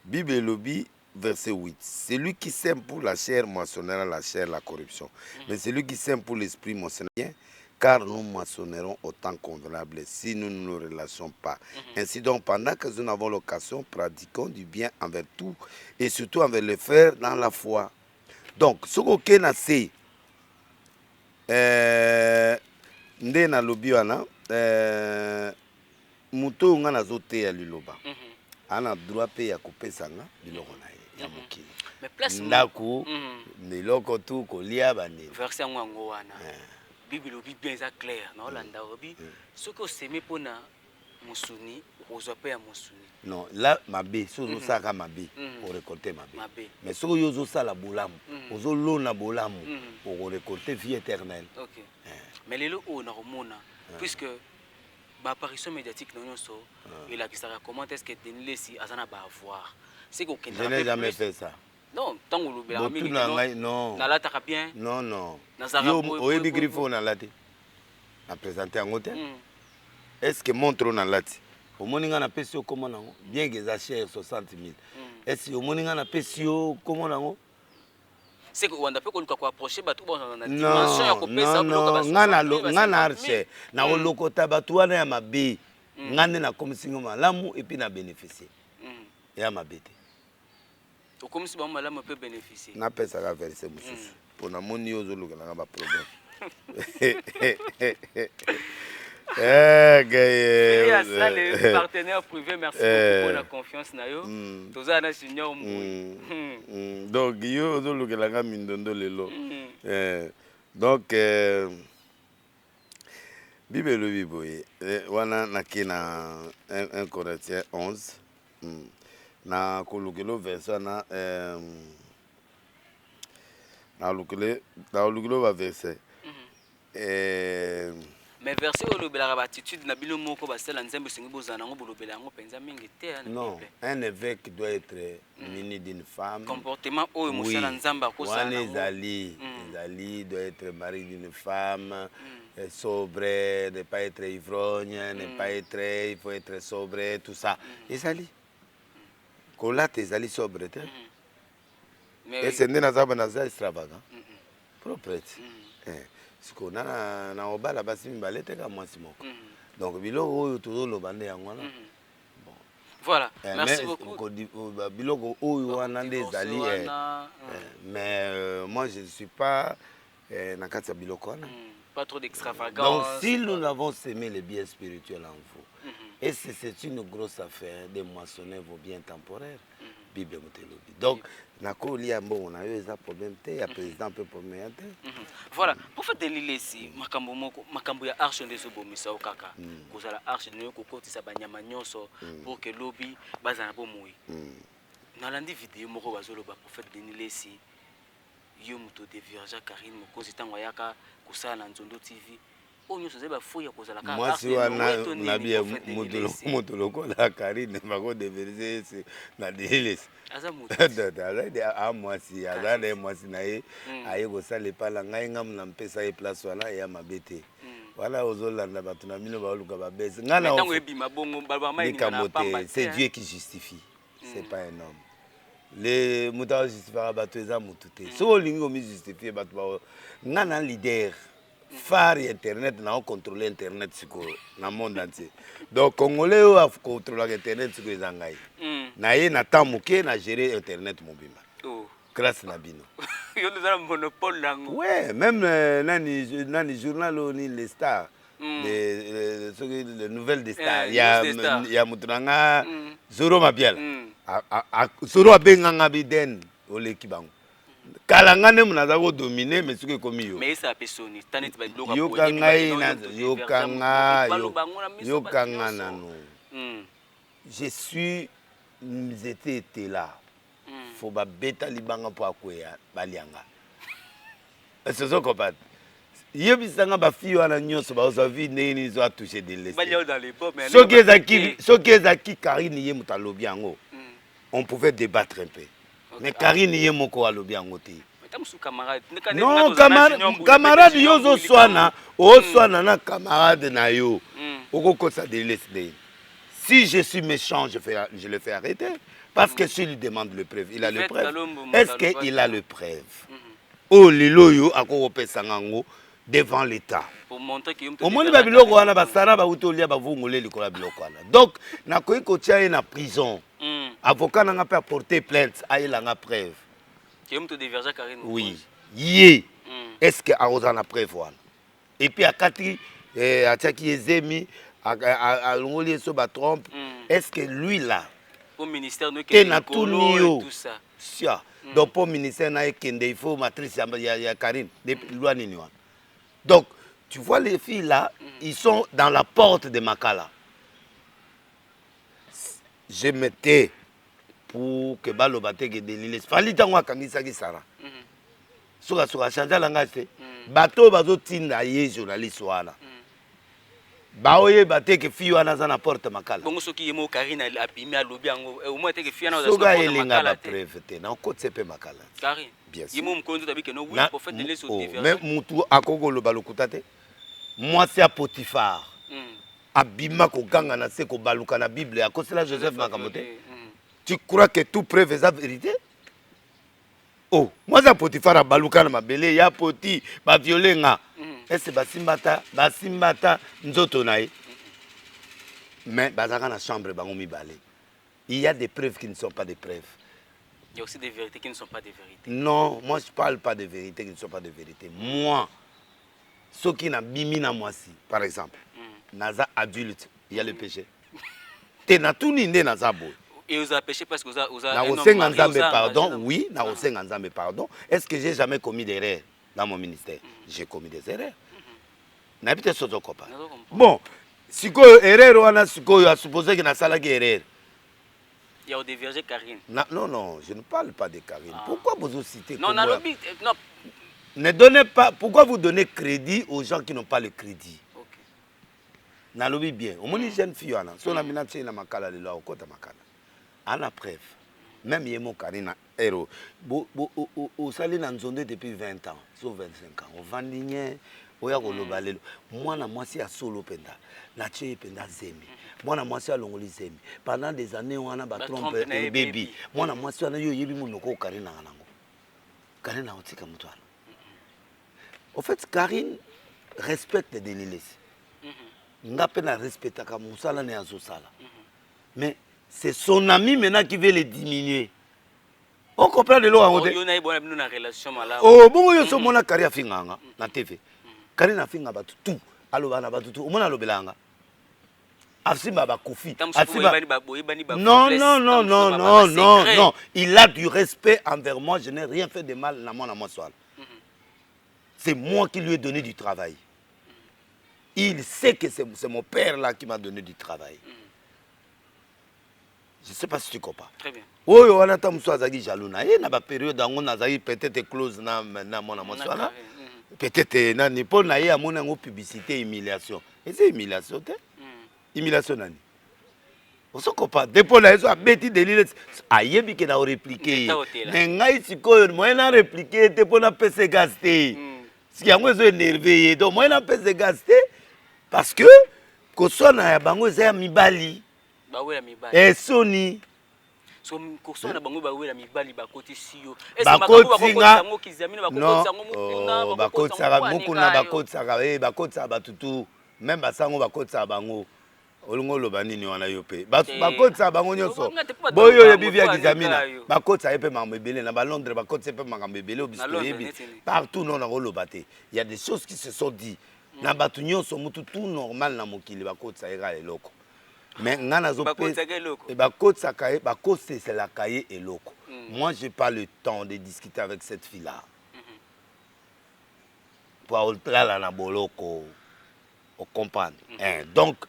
Bible lobi verset 8. Celui qui sème pour la chair moissonnera la chair la corruption. Mais celui qui sème pour l'esprit moissonnera bien, car nous moissonnerons au temps convenable si nous ne nous relations pas. Ainsi donc, pendant que nous avons l'occasion, pratiquons du bien envers tout et surtout envers les frères dans la foi. Donc, ce que nous c'est nde na lobi wana muto nga na zote ya liloba. Ana droit pe ya kopesa nga biloko na ye ya mokili. Mais place ndaku miloko tu kolia bane. Verset ngwango wana. Bible lobi bien ça clair na Olanda obi ce que semé pona musuni ozo pe ya musuni. Non, là mabe sozo saka mabe pour récolter mabe. Mais ce que yozo sala bolamu, ozo lona bolamu pour récolter vie éternelle. OK. Mais lelo o na romona puisque ba apparition médiatique non so il a qui ça comment est-ce que Denlesi azana ba avoir. C'est qu'on je n'ai jamais fait ça. Non, tant que le ami non. Na la ta bien. Non. Yo oyebi grifo na lati. Na présenter en hôtel. Est-ce que montre na lati? Au moninga na pesio comment nango? Bien que ça cher 60 000. Est-ce que au moninga na pesio comment nango? C'est que on a peu qu'on approcher batu na dimension ya kopesa bloka ngana arche na olokota batu wana ya mabe. Ngane na komisingo malamu et puis na bénéficier. Ya mabete. Comme si on malamu peut bénéficier. Na pesa ka verser mususu. Pour na moni ozo lokela ba problème. Les partenaires privés, merci beaucoup pour la confiance. Donc, donc, Bible le Bible, wana nakina 1 Corinthiens 11, na kolukelo verset na lukelo verset. Mais verset où le bela attitude na bilo moko ba sela nzembe singi bozana ngo bolobela ngo penza mingi te na non, un évêque doit être muni d'une femme. Comportement o musala nzamba ko sana. Ezali doit être mari d'une femme. sobre, ne pas être ivrogne, ne pas être, il faut être sobre, tout ça. Ezali. Kola ezali sobre te. Et c'est né naza banaza extravagant. Propre. Siko na obala basi mbale te ka mwasi moko. Donc biloko oyo tozoloba nde yango wana. Voilà, merci beaucoup. Biloko oyo wana nde ezali. Mais moi je ne suis pas na kati ya biloko wana. Pas trop d'extravagance. Donc si nous avons semé les biens spirituels en vous, et c'est une grosse affaire de moissonner vos biens temporaires, Bible Motelobi. Donc, nakoli ambo on a eu un problème, il y a président peu problème. Voilà, pour faire des lits ici, makambo ya arche ndeso bomisa okaka. Kozala arche nyo kokotisa banyama nyonso pour que lobby bazana bomoi. Nalandi vidéo moko bazoloba pour faire des lits ici. Yo muto de Vierge Karine mokozi tango yaka kusala na Nzondo TV. Onyo sozeba foya kozala ka. Moi si wana nabi muto lokola Karine bako de verser na deles. Aza muto. A moi si azana moi si na ye aye kosala pala ngai ngam na mpesa ye place wana ya mabete. Voilà ozolanda batu na mino ba luka ba bese. Ngana tango ebima bongo ba mai ngana pamba. C'est Dieu qui justifie. C'est pas un homme. Les moutons justifient bateau ça moutouté. Si on lingue on justifie bateau, ngana leader phare internet na on contrôler internet siko na monde entier. Donc congolais a contrôler internet siko ezangai. Na ye na temps moké na gérer internet mobimba. Grâce na bino. Yo nous avons monopole lango. Ouais, même nani journal ni les stars. Les nouvelles des stars. Il y a Moutranga Zoro Mabiel. Zoro Abenganga Biden oleki bango. Kalangane munaza ko dominer mais suke komi yo. Mais ça pesoni, tanet ba loka yokanga nano. Je suis j'étais là. Faut ba beta libanga po akoya balianga. Est-ce que vous comprenez? Yebisanga ba fille wana nyonso ba ozavi nini zo a touché de l'est. Soki ezaki Karine ye mutalobi yango. On pouvait débattre un peu. Mais Karine ye moko alobi yango te. Non, camarade yozo swana, o swana na camarade na yo. Oko kosa de l'est. Si je suis méchant, je le fais arrêter parce que s'il lui demande le preuve, il a le preuve. Est-ce qu'il a le preuve? Oh lilo yo akoko pesanga ngo devant l'État. Pour montrer que au monde ba biloko wana ba sara ba utolia ba vungole likola biloko wana. Donc na koyi ko tia na prison. Avocat n'a pas porté plainte, a il a preuve. Oui. Yé. Est-ce que Arosa na preuve wana? Et puis à Kati à Tchaki Ezemi à Longoli so ba trompe. Est-ce que lui là au ministère nous tout ça. Sia. Donc pour ministère na ekende il faut matrice ya Karine de loi nini wana. Donc, tu vois les filles là, ils sont dans la porte de Makala. Je mettais pour que Balo Bateke de l'île. Fallait tango kangisa ki sara. Soka chanja langa se. Bato bazo tinda ye journaliste wana. Baoye bateke fille wana za na porte Makala. Bongo soki yemo Karine abimi alobi yango au moins teke fille wana za porte Makala. Preuve te na côté pe Makala. Karine. Bien sûr. Yemo mkonzo tabike no oui pour faire de l'île TV. Même mutu akoko lo balukuta te. Moi c'est à Potiphar. Abima ko ganga na se ko baluka na Bible à cause la Joseph Makamote. Tu crois que tout preuve est la vérité? Oh, moi c'est Potiphar à baluka na mabele ya poti ba violenga. Est-ce basimbata nzoto nae? Mais bazaka na chambre bango mibale. Il y a des preuves qui ne sont pas des preuves. Il y a aussi des vérités qui ne sont pas des vérités. Non, moi je ne parle pas de vérités qui ne sont pas des vérités. Moi, ceux qui n'ont bimi na moi si, par exemple, naza adulte, il y a le péché. Te na tout ninde naza boy. Et vous avez péché parce que vous avez un homme pardon, oui, na nzambe pardon. Est-ce que j'ai jamais commis d'erreurs dans mon ministère? J'ai commis des erreurs. N'habite sozo kopa. Bon, si quoi erreur wana si quoi a supposé que na sala qui erreur. Il y a des vergers Karine. Non, je ne parle pas de Karine. Pourquoi vous citez non, non. Ne donnez pas. Pourquoi vous donnez crédit aux gens qui n'ont pas le crédit? Ok. Nalobi bien. Au moins, jeune fille, son amina tient la makala de la au côté makala. À la preuve, même Yemo Karina, héros. Au salé dans Nzonde depuis 20 ans, sur 25 ans. On vend ligne, oya koloba lelo mwana mwasi ya solo penda na tie penda zemi mwana mwasi alongoli zemi pendant des années wana ba trompe et baby mwana mwasi wana yo yebi monoko Karine na nango Karine na otika mutwana. En fait Karine respecte Denilesi nga pe na respectaka musala ne azosala mais c'est son ami maintenant qui veut le diminuer. On comprend de l'eau en haut. Oh, bon, yo so mona Karine afinganga na TV. Karine afinga batu tout. Alo bana batu tout. Omona lobelanga. Afsimba ba kofi. Non, non, non, non, non, non, non. Il a du respect envers moi. Je n'ai rien fait de mal na moi soir. C'est moi qui lui ai donné du travail. Il sait que c'est mon père là qui m'a donné du travail. Je ne sais pas si tu comprends. Très bien. Oui, on a tant de jaloux. Il y a une période où on a peut-être close na mon amour. Peut-être na ni pour na y a mon publicité humiliation. Et c'est humiliation te? Humiliation nani? On se comprend. Depuis là ils ont bêti de l'île. Aïe bi que na répliquer. Mais ngai siko moi na répliquer te pour na pese gaster. Si y a moi énervé donc moi na pese gaster parce que ko so na ya bango za mibali. Et Sony. So kosona bango ba wela mibali ba koti siyo. Non, ba koti saka mukuna ba koti saka ba koti saka batutu même basango ba koti saka bango. Olungo loba nini wana yo pe. Ba koti saka bango nyonso. Boyo yebi via Kizamina. Ba koti saka pe mambebele na ba Londres ba koti saka pe mambebele obisko yebi. Partout non na loba te. Il y a des choses qui se sont dit. Na batu nyonso mutu tout normal na mokili ba koti saka eloko. Mais c'est la cahier et loco. Moi, je n'ai pas le temps de discuter avec cette fille-là. Pour la boloko, on comprend. Donc,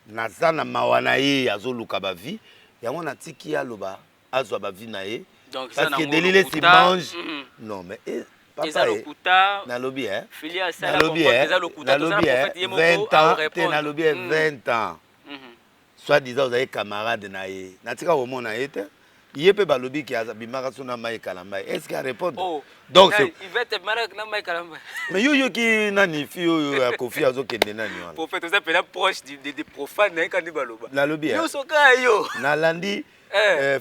Nazana Mawanaye, Azoluka Bavi, il y a un tiki à l'oba, Azobavi Naye. Parce que Delile se mange. Non, mais. Papa, Nalobi, hein? Nalobi, 20 ans, Nalobi, 20 ans. Soit disant vous avez camarade naïe. Natika au monde naïe. Il peut balobi qui a bimara suna maï kalamba. Est-ce qu'il répond? Donc il va être malade na maï kalamba. Mais yo qui nani fio a confié à zo kende nani wana. Pour faire tout ça peut proche des profanes naïe quand baloba. Nalobi. Yo soka yo. Nalandi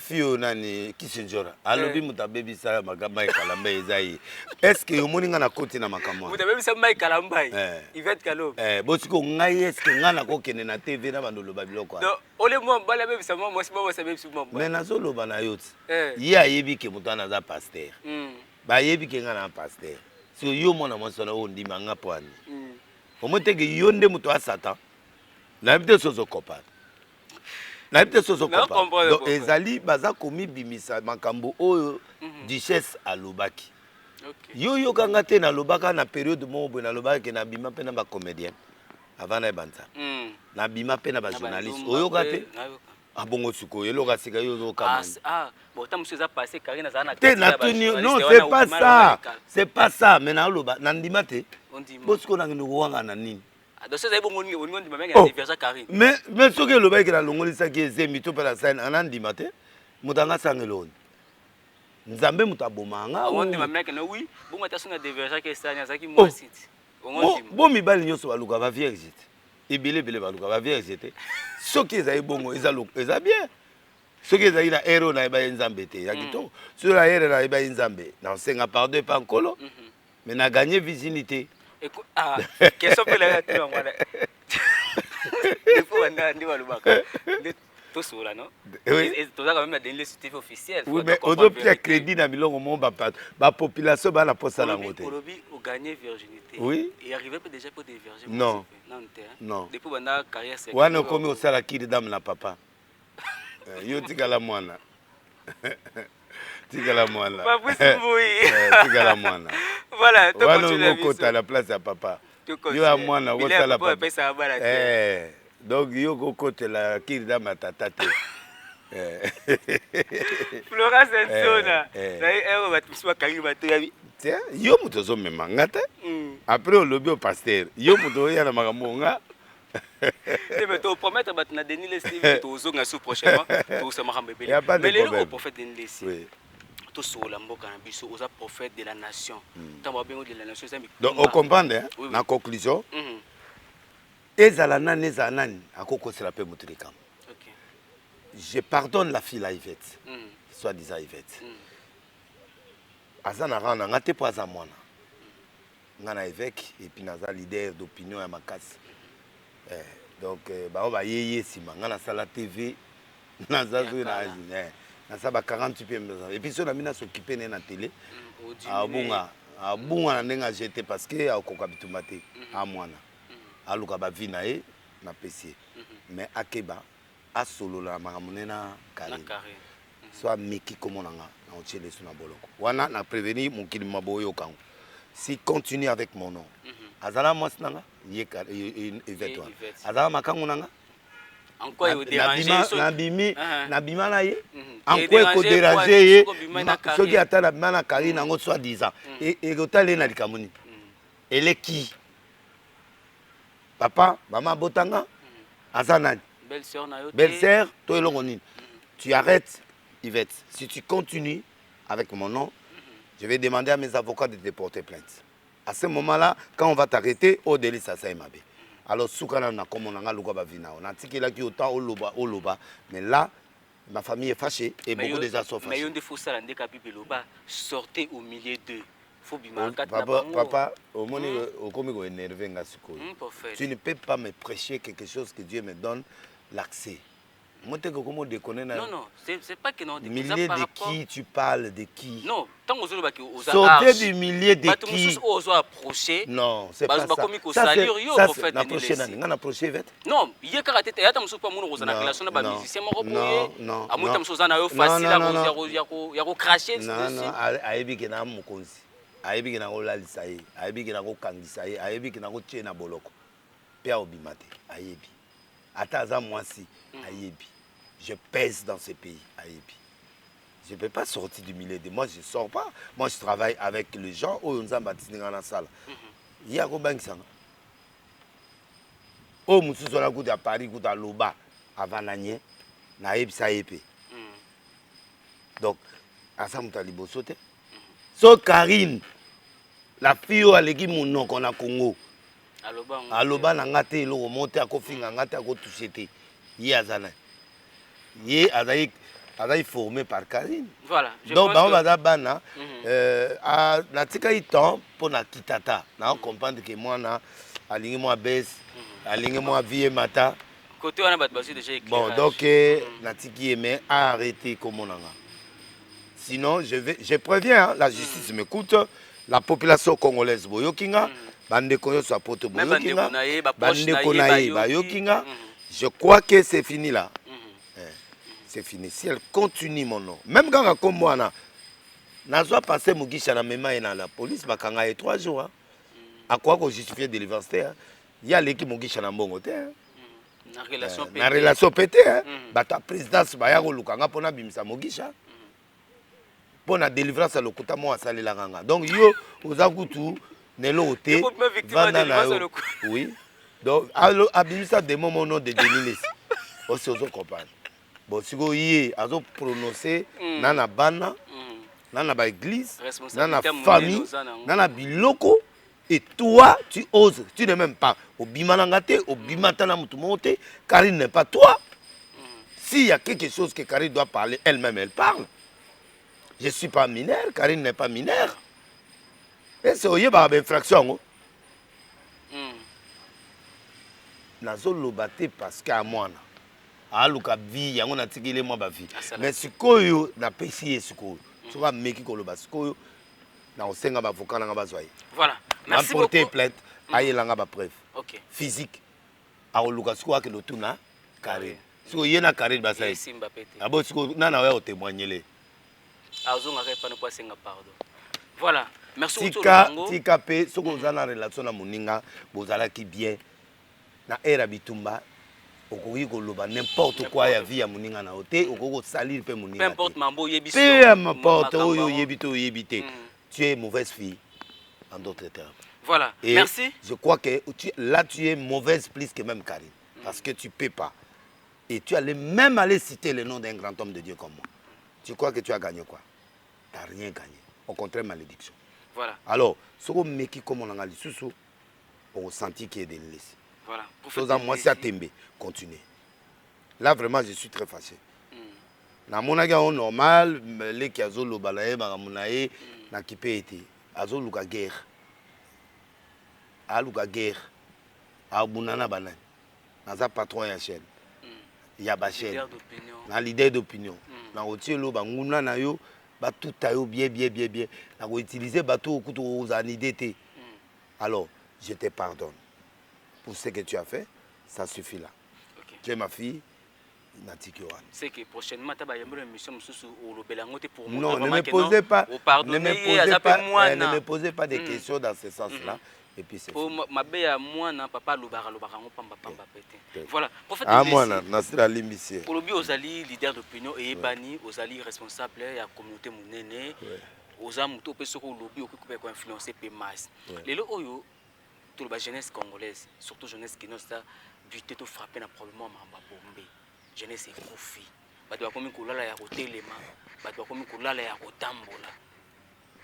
fio nani kisinjora. Alobi mutabebi sa magamba kalamba ezai. Est-ce que yo moninga na koti na makamwa? Mutabebi sa maï kalamba. Il va être kalom. Bosiko ngai est-ce que ngana ko kende na TV na bandolo babiloko. Ole moi bala même ça moi c'est pas ça même sur moi. Mais nazolo bana yoti. Ya yebi ke mutana za pasteur. Ba yebi ke ngana pasteur. So yo mona monsona o ndima nga pwani. Omoteke yonde muto a Satan. Na bite sozo kopana. Na bite sozo kopana. Donc ezali baza komi bimisa makambo oyo duchesse alobaki. Yo kanga te na lobaka na période mo bo na lobaka na bima pe na ba comédien. Avant na banza. Na bima pe na ba journaliste. Oyo kate. Abongo suko yelo ka sika yo zo kama. Bon tant monsieur ça passé Karine za na. Non, c'est pas ça. C'est pas ça. Mais na loba na ndima te. Bosiko na ngino wanga na nini? Donc ça bon on dit même il diversa Karine. Mais ce que le baïk la longolisa qui est mito pa la scène en ndima te. Mutanga sangeloni. Nzambe mutabomanga. On dit même que oui, bon mata sona diversa que ça nyazaki moi site. Bon mibali nyoso baluka ba vierge. Ebele baluka ba vierge. Ce qui est bon, ils ont bien. Ce qui est là, héros na eba nzambe te. Yakito. Sur la héros na eba nzambe. Na senga pardon pas encore. Mais na gagné virginité. Question pour la tu moi. Il faut anda ndi balubaka. Tout cela non? Et tout ça quand même dans les sites officiels. Oui, mais on doit faire crédit dans milongo mon ba population ba la poste la montée. Colobi au gagner virginité. Oui. Et arriver peut déjà pour des virgins. Non. Non. Depuis banda carrière c'est. Wana komi osala kiri dame la papa. Yo tikala mwana. Tikala mwana. Pas possible oui. Tikala mwana. Voilà, tu continues la vie. À la place à papa. Yo a mwana osala papa. Donc yo ko côté la kiri dame tata te. Florence Nsona. Na va tu Karine to yabi. Tiens, yo muto zo memanga te. Après au lobby au pasteur. Yo muto ya na makambo mais tu promettre que tu as donné les CV, tu as prochainement, tu as mais le prophète Denis tosola mboka na biso oza prophète de la nation ntango babengo de la nation eza donc on comprend hein Oui, oui. na conclusion ezala nani ezala nani akokosela mpe moto likambo. Je pardonne la fille à Yvette, soi-disant Yvette. Aza na rang nga te po aza mwana. Nga na évêque et puis naza leader d'opinion ya makasi. Donc bao ba yeye sima nga na sala TV naza zo na sa ba 48 PM et puis so na mina s'occuper na télé. Abunga na ndenga jeté parce que akoka bitumba te a mwana. Aluka ba vi na ye na pesier. Mais akeba a solo la mamunena Karim. Soit meki komonanga na ochele suna boloko. Wana na prévenir mon kili maboyo kango. Si continue avec mon nom. Azala mosnanga yeka Yvette. Azala makango nanga. En quoi il déranger na bima na ye. En quoi ko déranger ye. Soki ata na bima na Karim nango soit 10 ans. Et rotale na likamoni. Elle est qui? Papa, maman botanga. Azanani. Belle-sœur, toi et tu arrêtes, Yvette. Si tu continues avec mon nom, je vais demander à mes avocats de te porter plainte. À ce moment-là, quand on va t'arrêter, au délit, ça s'est mabé. Alors, soukana na comme on a luka vina, on a tiki là qui autant au loba, mais là, ma famille est fâchée et beaucoup déjà sont fâchés. Mais il faut ça, sortez au milieu d'eux. Papa, au moment où on est énervé, tu ne peux pas me prêcher quelque chose que Dieu me donne l'accès. Non, non, c'est pas que non. Milliers de qui tu parles, de qui? Non, tant que sauter du millier de qui? Non, c'est pas ça. Ça, c'est approché, non, il y a caractère, il y a un peu de relation avec les musiciens. Non, non, non. Ayebi ke na olalisa ye, ayebi ke na kokangisa ye, ayebi ke na kotie na boloko. Pe obimate, ayebi. Ata aza mwasi, ayebi. Je pèse dans ce pays, ayebi. Je ne peux pas sortir du milieu de moi, je ne sors pas. Moi, je travaille avec les gens où on a dans la salle. Il y a combien de gens? Oh, je suis à Paris, à Loba, à Vananier, na ayebi sa yepe. Donc, à ça, je suis sauté. So Karine, la fille à l'équipe mon nom qu'on a Congo. Aloba na ngate lo monter à kofinga ngate à ko toucher. Yé azana. Yé azaï formé par Karine. Voilà. Donc ba baza bana a na tika iton pour na kitata. Na comprendre que moi na alingi moi baisse, alingi moi vie mata. Côté on a bat basu déjà éclairage. Bon donc na tiki mais arrêter comme on a. Sinon, je préviens, hein, la justice m'écoute, la population congolaise, je crois que c'est fini là. C'est fini. Si elle continue mon nom, même quand comme moi, je dois passer mon guichet à la police, je vais 3 jours. À quoi qu'on justifie de délivrance? Il y a l'équipe mon guichet à bon côté. La relation pété. La présidence, il y a un guichet. Pour la délivrance à l'okuta moi à saler la ganga. Donc yo aux akutu nelo oté oui. Donc abimisa des moments non de déniler. Aussi aux comprendre. Bon si go yé azo prononcer nana bana nana ba église nana famille nana biloko et toi tu oses tu n'es même pas au bimanangate au bimatana mutumote Karine n'est pas toi. S'il y a quelque chose que Karine doit parler elle-même elle parle. Je ne suis pas mineur, Karine n'est pas mineur. Et c'est une infraction. Nazo lobate parce qu'à moi, à luka vie, yango na tikile moi ba vie. Mais sikoyo na pesi sikoyo. Tu vas meki ko loba sikoyo na osenga ba avocat na ba zoye. Voilà. Merci beaucoup. Porter plainte, ayelanga ba preuve. OK. Physique. A luka sikoyo ke lotuna Karine. Sikoyo yena Karine ba sai. Abo sikoyo nana wa témoigner. Voilà, merci beaucoup. Tika pe soko zana relation na moninga bozala ki bien na era bitumba okoki koloba n'importe quoi ya vie ya moninga na ote okoko salir pe moninga. Peu importe mambo yebito. Peu importe oyo yebito yebite. Tu es mauvaise fille en d'autres termes. Voilà, et merci. Je crois que là tu es mauvaise plus que même Karine parce que tu peux pas. Et tu allais même aller citer le nom d'un grand homme de Dieu comme moi. Tu crois que tu as gagné quoi? t'as rien gagné. Au contraire, malédiction. Voilà. Alors, ce qu'on met qui comme on a dit, on sentit qu'il y a des laisses. Voilà. Moi, c'est à Tembe. Continuez. Là, vraiment, je suis très fâché. Na monaka on normal, les qui azolo balaye, bagamunaye, na qui peut être. Azolo ka guerre. Aluka guerre. Abunana banane. Naza patron ya chaîne. Ya ba chaîne. Na leader d'opinion. Na otielo banguna na yo, ba tout tayo bien. Na ko utiliser bateau kuto aux anidété. Alors, je te pardonne pour ce que tu as fait, ça suffit là. Okay. Tu es ma fille. C'est que prochainement, tu vas y avoir une mission pour moi. Non, ne me posez pas, ne me posez pas des questions dans ce sens-là. Et puis c'est voilà. Ah, moi, pour le bio, aux alliés leader d'opinion et banni, aux alliés responsables de la communauté mounene, aux amis qui ont lobby ou qui ont influencé les masses. Les lots, toute la jeunesse congolaise, surtout la jeunesse qui nous a buté ou frappé probablement à Bombay. Jeunesse est confie. Bato bakomi kolala ya kotelema, bato bakomi kolala ya kotambola.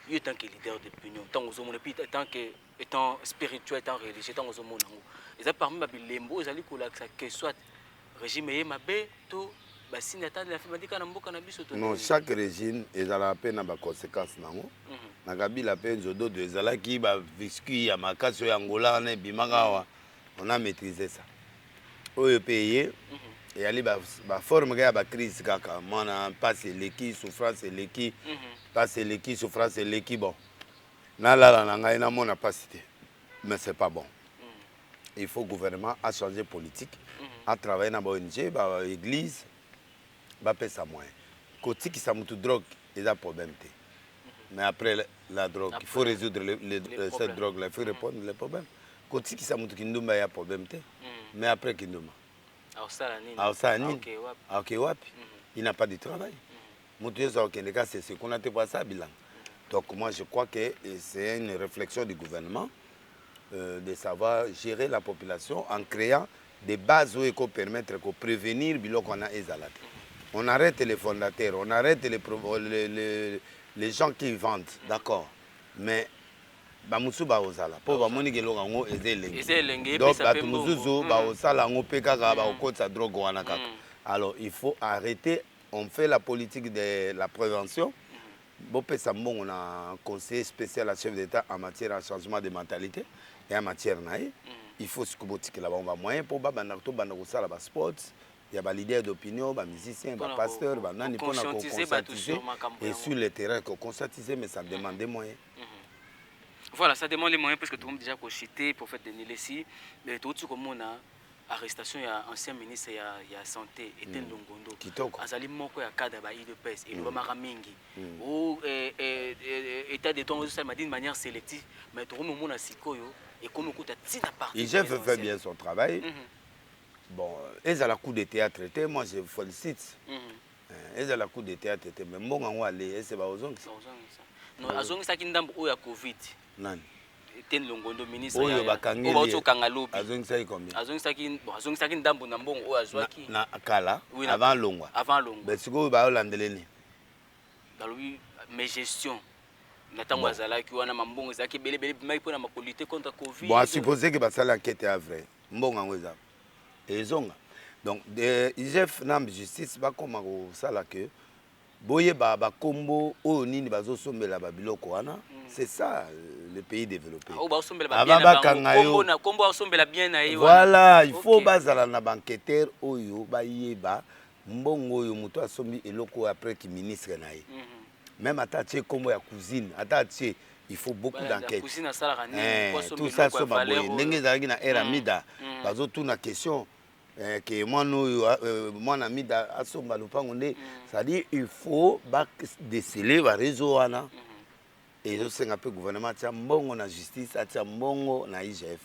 Yo tant que leader d'opinion, tant aux hommes tant que étant spirituel, étant religieux, tant aux hommes nango. Et ça parmi ma bilembo, ils allaient kolaksa que soit régime et mabe to basine atteindre la famille na mboka na biso to. Non, chaque régime est à la peine ba conséquences nango. Na Kabila peine zodo de zala ki ba viscu ya makaso ya Angola na bimaka on a maîtrisé ça. Oyo payé et aller ba forme ga ba crise kaka mona passe l'équipe souffrance l'équipe passe l'équipe souffrance l'équipe bon na la ngai na mona passe mais c'est pas bon. Il faut gouvernement a changer politique a travailler na ba ONG ba église ba pesa moyen côté qui ça mutu drogue il a problème té mais après la drogue il faut résoudre cette drogue là il faut répondre les problèmes côté qui ça mutu kindumba ya problème té mais après kindumba il n'a pas de travail. C'est ce qu'on a été pour ça. Donc moi je crois que c'est une réflexion du gouvernement de savoir gérer la population en créant des bases où il faut permettre de prévenir qu'on a ezalate. On arrête les fondateurs, on arrête les gens qui vendent, d'accord. Mais bamusu ba ozala po ba moni ke lokango ezelenge donc batu muzuzu ba osala ngo pekaka ba okotsa drogue wana kaka. Alors il faut arrêter, on fait la politique de la prévention. Bopesa mbongo na conseiller spécial à chef d'état en matière de changement de mentalité et en matière naïe. Il faut se kubotika là on va moyen pour ba banda to banda ko sala ba sports. Il y a des leaders d'opinion, des musiciens, des pasteurs, des nani pour conscientiser et sur le terrain qu'on conscientiser mais ça demande des moyens. Voilà, ça demande les moyens parce que tout le monde déjà cité pour faire des nélessi. Mais tout ce comme on a arrestation, il y a ancien ministre, il y a santé, Etienne Longondo. Azali moko ya cadre ba IDPS et le maramingi. Ou état de ton ça m'a dit de manière sélective, mais tout le monde a sikoyo et comme on a tina partie. Il fait bien son travail. Bon, ils ont la coup de théâtre, moi je félicite. Ils ont la coup de théâtre, mais bon on aller, c'est pas aux gens. Non, azongi saki ndambo oya Covid. Nani? Etienne Longondo ministre oyo bakangeli oyo kangalobi azongi saki combien? Azongi saki ndambo na mbongo oyo azwaki na kala avant longwa. Avant longwa. Mais siko ba olandeleni. Balobi mes gestion. Natango azalaki wana mambongo zaki belebele mai pona makolite contre Covid. Bon, à supposer que basala enquête est vrai. Mbongo ngoza. Ezonga. Donc IGF nam justice ba koma ko sala que boye ba kombo o nini bazo sombela ba biloko wana. C'est ça le pays développé. Voilà, il faut bazala na banqueteur oyo ba yeba mbongo oyo muto asombi eloko après qui ministre na ye. Même attaché kombo ya cousine, attaché il faut beaucoup d'enquête. Tout ça so ba boye ndenge zalaki na era mida bazo tuna question que moi na mida asomba lupango nde c'est-à-dire il faut ba déceler ba réseau wana. Et je sais un peu le gouvernement a mbongo na justice, a mbongo na IGF.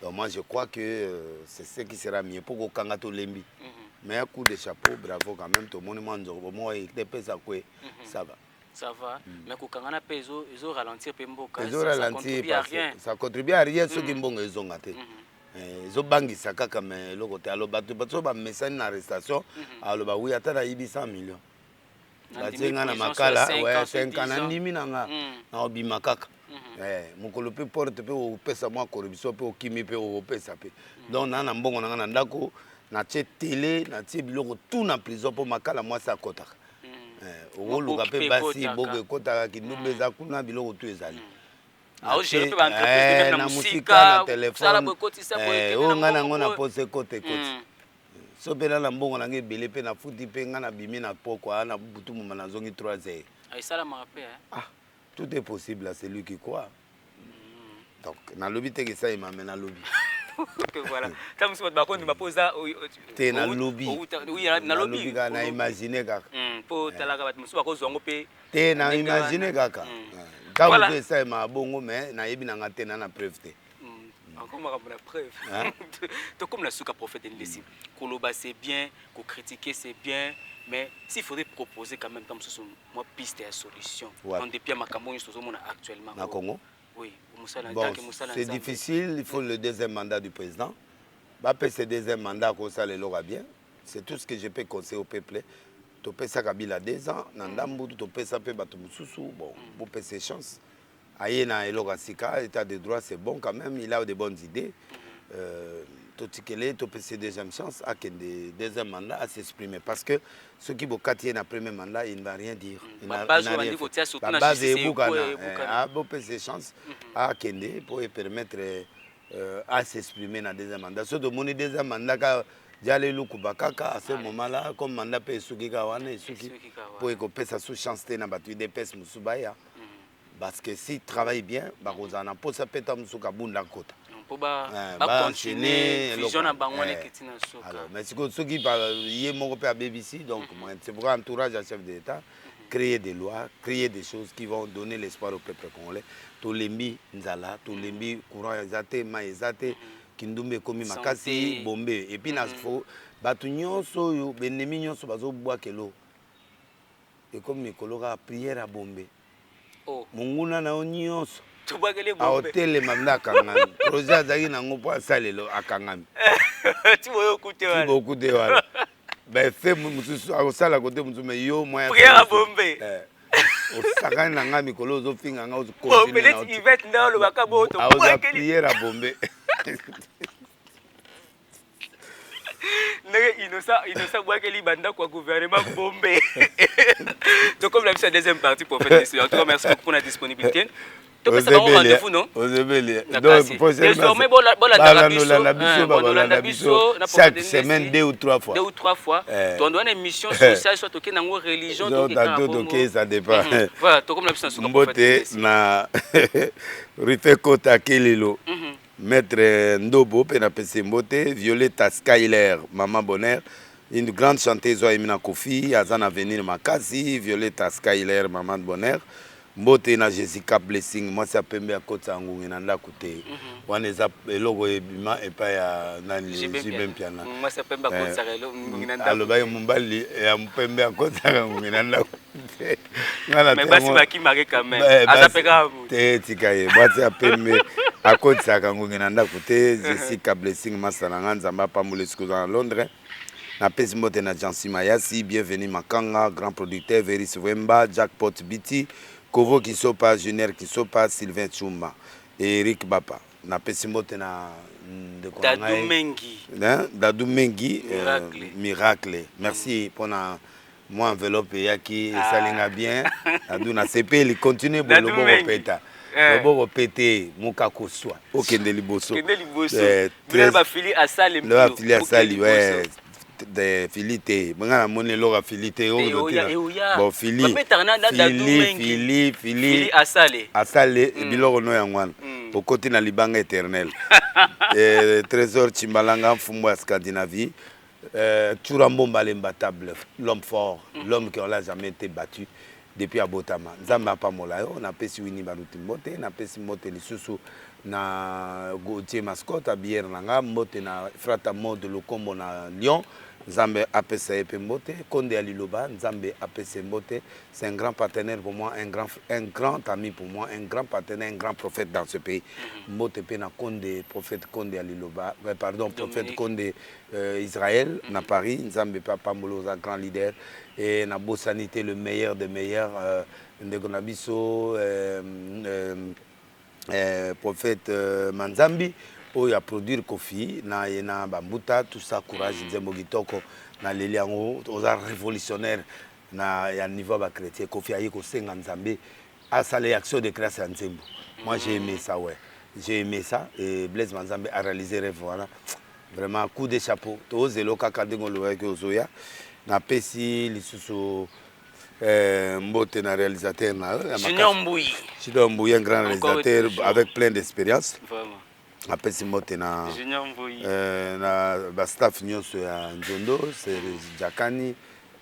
Donc moi je crois que c'est ce qui sera mieux pour qu'on kangato lembi. Mais un coup de chapeau, bravo quand même, tout le monde m'a moi il ça va. Ça va. Mais quand on a peso, ils ont ralenti pemboka. Ils ont ralenti parce que ça contribue à rien ceux qui mbongo ils ont gâté. Ils ont bangé ça comme le côté alors batu ba message na arrestation alors ba oui atana 100 millions. basenga na makala 5 ans nandimi nanga na obima kaka mokolo pe porte pe opesa mwa corruption pe okimi pe opesa pe donc na mbongo nanga na ndako na tie télé na tie biloko tout na prison po makala mwasi akotaka okoluka pe basi boko ekotaka kindumba eza kuna biloko tu ezali na musika na telefone oyo ngai nango na pose kote ekoti so mpe na mbongo nanga ebele mpe nafuti mpe ngai nabimi na poko na butu moma nazongi 3 heures. Tout est possible à celui qui croit. Donc na lobby te ke ça mais na lobby. OK voilà. Tant que ba konde bapoza te na lobby. Oui na lobby na imaginer kaka. Po talaka bat musu bakozwa ngo pe te na imaginer kaka. Quand vous ça ma bongo mais na yebi na ngate na preuve te. Encore la preuve. Tout comme la souka prophète Ndesi. Koloba c'est bien, ko critiquer c'est bien. Mais s'il faudrait proposer quand même comme ce moi piste et solution. On depuis ma Cameroun actuellement. Na Congo. Oui, bon, c'est difficile, il faut le deuxième mandat du président. Bah ce deuxième mandat comme ça le lora bien. C'est tout ce que je peux conseiller au peuple. Tu peux ça Kabila 2 ans, Nandambu tu peux ça peut battre Mususu, bon, pour faire ses chances. Ayena elora sika, état de droit c'est bon quand même, il a de bonnes idées. Tu peux ces deuxième chance à des deuxième mandat à s'exprimer parce que ceux qui vont quatrième après premier mandat il ne va rien dire. Il n'a rien fait. La base est beaucoup ces chances à Kende pour permettre à s'exprimer dans deuxième mandat. Ceux de mon deuxième mandat quand j'allais le Kubakaka à ce moment-là comme mandat peut suki kawana suki pour écoper sa sous chance na batu des pes musubaya parce que si travaille bien bah rozana pour ça peut être musuka bunda kota. Ba continuer vision na bango na ketina soka. Alors mais ce qui par yé moko pe à BBC donc c'est pour entourage à chef d'État créer des lois, créer des choses qui vont donner l'espoir au peuple congolais. To lembi nzala, to lembi courant ezate, ma ezate, kindumbe komi makasi, bombe et puis na fo batu nyonso yo benemi nyonso bazo bwa kelo. Et comme Mikologa prière à bombe. Oh, munguna na nyonso a hotel mamna kangami projet azaki nango po asalelo akangami ti boyo kute wala ben fait mususu akosala kote mususu mais yo moya prière à bombe osakani na nga mikolo ozofinga nga peut-être Yvette nda olobaka bo to prière à bombe Innocent Bouakeli banda kwa gouvernement bombe. Donc comme la deuxième partie pour faire des en tout cas merci beaucoup pour la disponibilité. Donc ça va rendez-vous non? Donc désormais chaque semaine 2 ou 3 fois. 2 ou 3 fois. Tu dois une émission sociale soit toqué dans religion donc ça dépend. Voilà, tout comme la puissance mbote na Rife Kota Kelelo. Maître Ndobo, Penapese Mbote, Violetta Skyler, Maman Bonheur, une grande chanteuse Emina Kofi, Azan Avenir Makasi, Violetta Skyler, Maman Bonheur, Mbote na Jessica Blessing, moi ça peut me akota ngungi nanda kote. Waneza logo ebima epa ya nani Jibem Piana. Moi ça peut me akota ngungi nanda. Aloba mumbali ya mpembe akota ngungi nanda kote. Mais basi baki maré quand même. Azapeka te tikaye, basi apembe akota ngungi nanda kote. Jessica Blessing masananga nzamba pamule sikuza na Londres. Na pesi mbote na Jansi Mayasi, bienvenue Makanga, grand producteur Veris Wemba, Jackpot Biti, Kovo Kisopa, Junior Kisopa, Sylvain Chumba, et Eric Bapa. Na pesi mbote na Dadou Mengi. Dadou Mengi, Miracle. Merci pour na moi enveloppe yaki salinga bien. Dadou na CP il continue pour le bon peta. Le bon pété Mukako soit. Okende liboso. Okende liboso. Le va filer à Sali. Le va filer à Sali ouais. De filité banga moni loga filité bon fili asale biloko no yangwana okoti na libanga éternel trésor Chimbalanga mfumbo ya Scandinavie Turambo Mbalembatable l'homme fort l'homme qui n'a jamais été battu depuis Abotama nzamba pa molayo na pesi wini baruti mbote na pesi mbote lisusu na Gauthier mascotte à bière nanga mbote na frata mode lokombo na Lyon Nzambe apesa ye mbote, Konde Aliloba, Nzambe apesa mbote. C'est un grand partenaire pour moi, un grand ami pour moi, un grand partenaire, un grand prophète dans ce pays. Mbote pe na Konde, prophète Konde Aliloba, pardon, prophète Konde Israël, na Paris, Nzambe Papa Moloza, grand leader, et na Bossanité, le meilleur des meilleurs, Ndegonabiso, prophète Manzambi. Oyo a produire Kofi na yena bambuta tout ça courage nzembo kitoko na leli yango oza révolutionnaire na ya niveau ba chrétien Kofi ayi ko senga Nzambe à ça les actions de grâce à nzembo. Moi j'ai aimé ça ouais. J'ai aimé ça et Blaise Manzambe a réalisé rêve voilà. Vraiment coup de chapeau. To zelo kaka dengo lo ke ozoya na pesi lisusu mbote na réalisateur na Junior Mbouyi. Junior Mbouyi un grand réalisateur avec plein d'expérience. Vraiment. Après si mbote na Junior Mbouyi na ba staff nyonso ya Nzondo c'est Jakani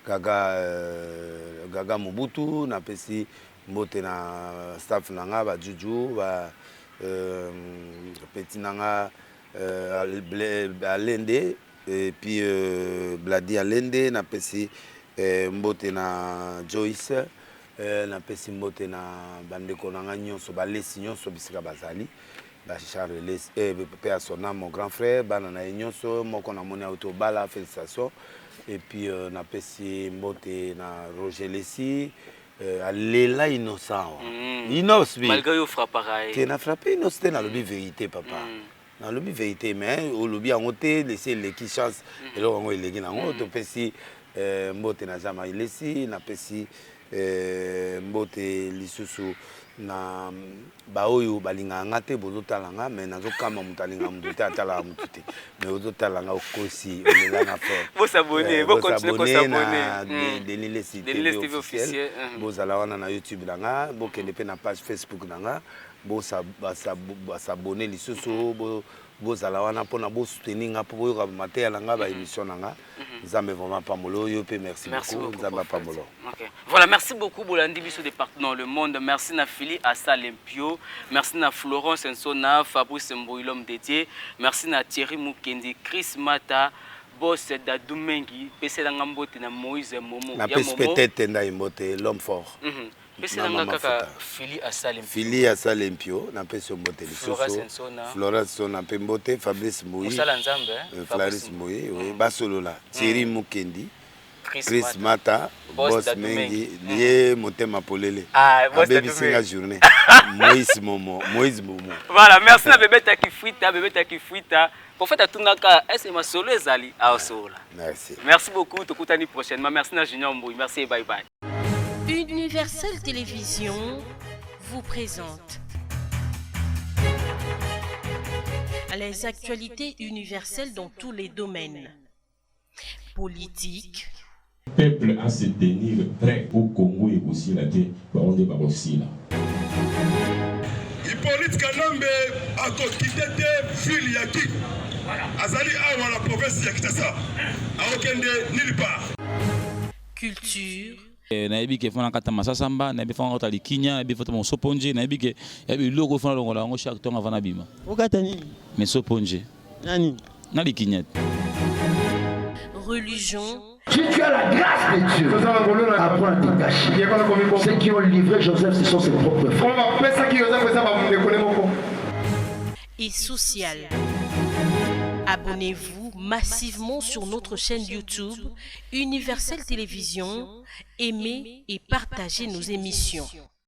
Gaga Mobutu na pesi mbote na staff nanga ba Juju ba petit nanga Alende et puis Bladi Alende na pesi mbote na Joyce na pesi mbote na bandeko nanga nyonso ba lesi nyonso bisika bazali Charles Père à son âme, mon grand frère, Banana Nyonso, mon connamoni auto bala, félicitations. Et puis on a passé Mbote na Roger Lessi, Léla innocent. Innocent. Malgré au frappe pareil. Tu n'as frappé innocent dans le vérité, papa. Dans le vérité, mais au lobby en hauteur, laisser les qui chance. Et là on est les gens en hauteur, passé Mbote na Jama Lessi, na passé Mbote Lisusu. Na baoyo balinga ngate bozotalanga mais nazokama mutalinga mutute atala mutute mais ozotalanga okosi olelanga fort vous s'abonner vous continuer ko s'abonner Denis TV officiel bozala wana na YouTube nanga bokende pe na page Facebook nanga bo s'abonner lisusu bozala wana pona bo soutenir nga po yoka matéria nanga ba émission nanga Nzambe vraiment pamolo yo pe merci beaucoup Nzambe pamolo. Voilà, merci beaucoup Bolandi biso de partout dans le monde. Merci na Fili Assa Lempio, merci na Florence Nsona, Fabrice Mbouyi l'homme dédié, merci na Thierry Mukendi, Chris Mata, boss d'Adumengi, pese la ngambote na Moïse Momo. Na pese peut-être na imbote l'homme fort. Pese la ngaka Fili Assa Lempio. Fili Assa Lempio, na pese mbote lisoso. Florence Nsona pembote, Fabrice Mbouyi. Musala Nzambe, Fabrice Mbouyi, oui, basolola. Thierry Mukendi. Chris Mata, boss Mengi, lié Motema Polele. Ah, boss de journée. Moïse Momo. Voilà, merci na bébé taki fuita. Pour faire tout naka, est-ce ma solo ezali a solo. Merci. Merci beaucoup, tokutani prochainement. Merci na Junior Mbouyi. Merci et bye bye. Universel Télévision vous présente les actualités universelles dans tous les domaines. Politique. Le peuple à se tenir prêt au Congo et aussi la terre, on est aussi là. Hippolyte Kanambe a quitté ville Yaki. Azali awa la province ya Kitasa. A okende nulle part. Culture. nayebi ke fona kata masasamba nayebi fona kota likinya nayebi fota mo soponje nayebi ke yabi loko fona longola ngo chaque temps avant bima okata nini mais soponje nani na likinya Religion. Si tu as la grâce de Dieu, apprends à te cacher. Ceux qui ont livré Joseph, ce sont ses propres frères. Et social. Abonnez-vous massivement sur notre chaîne YouTube Universel Télévision. Aimez et partagez nos émissions.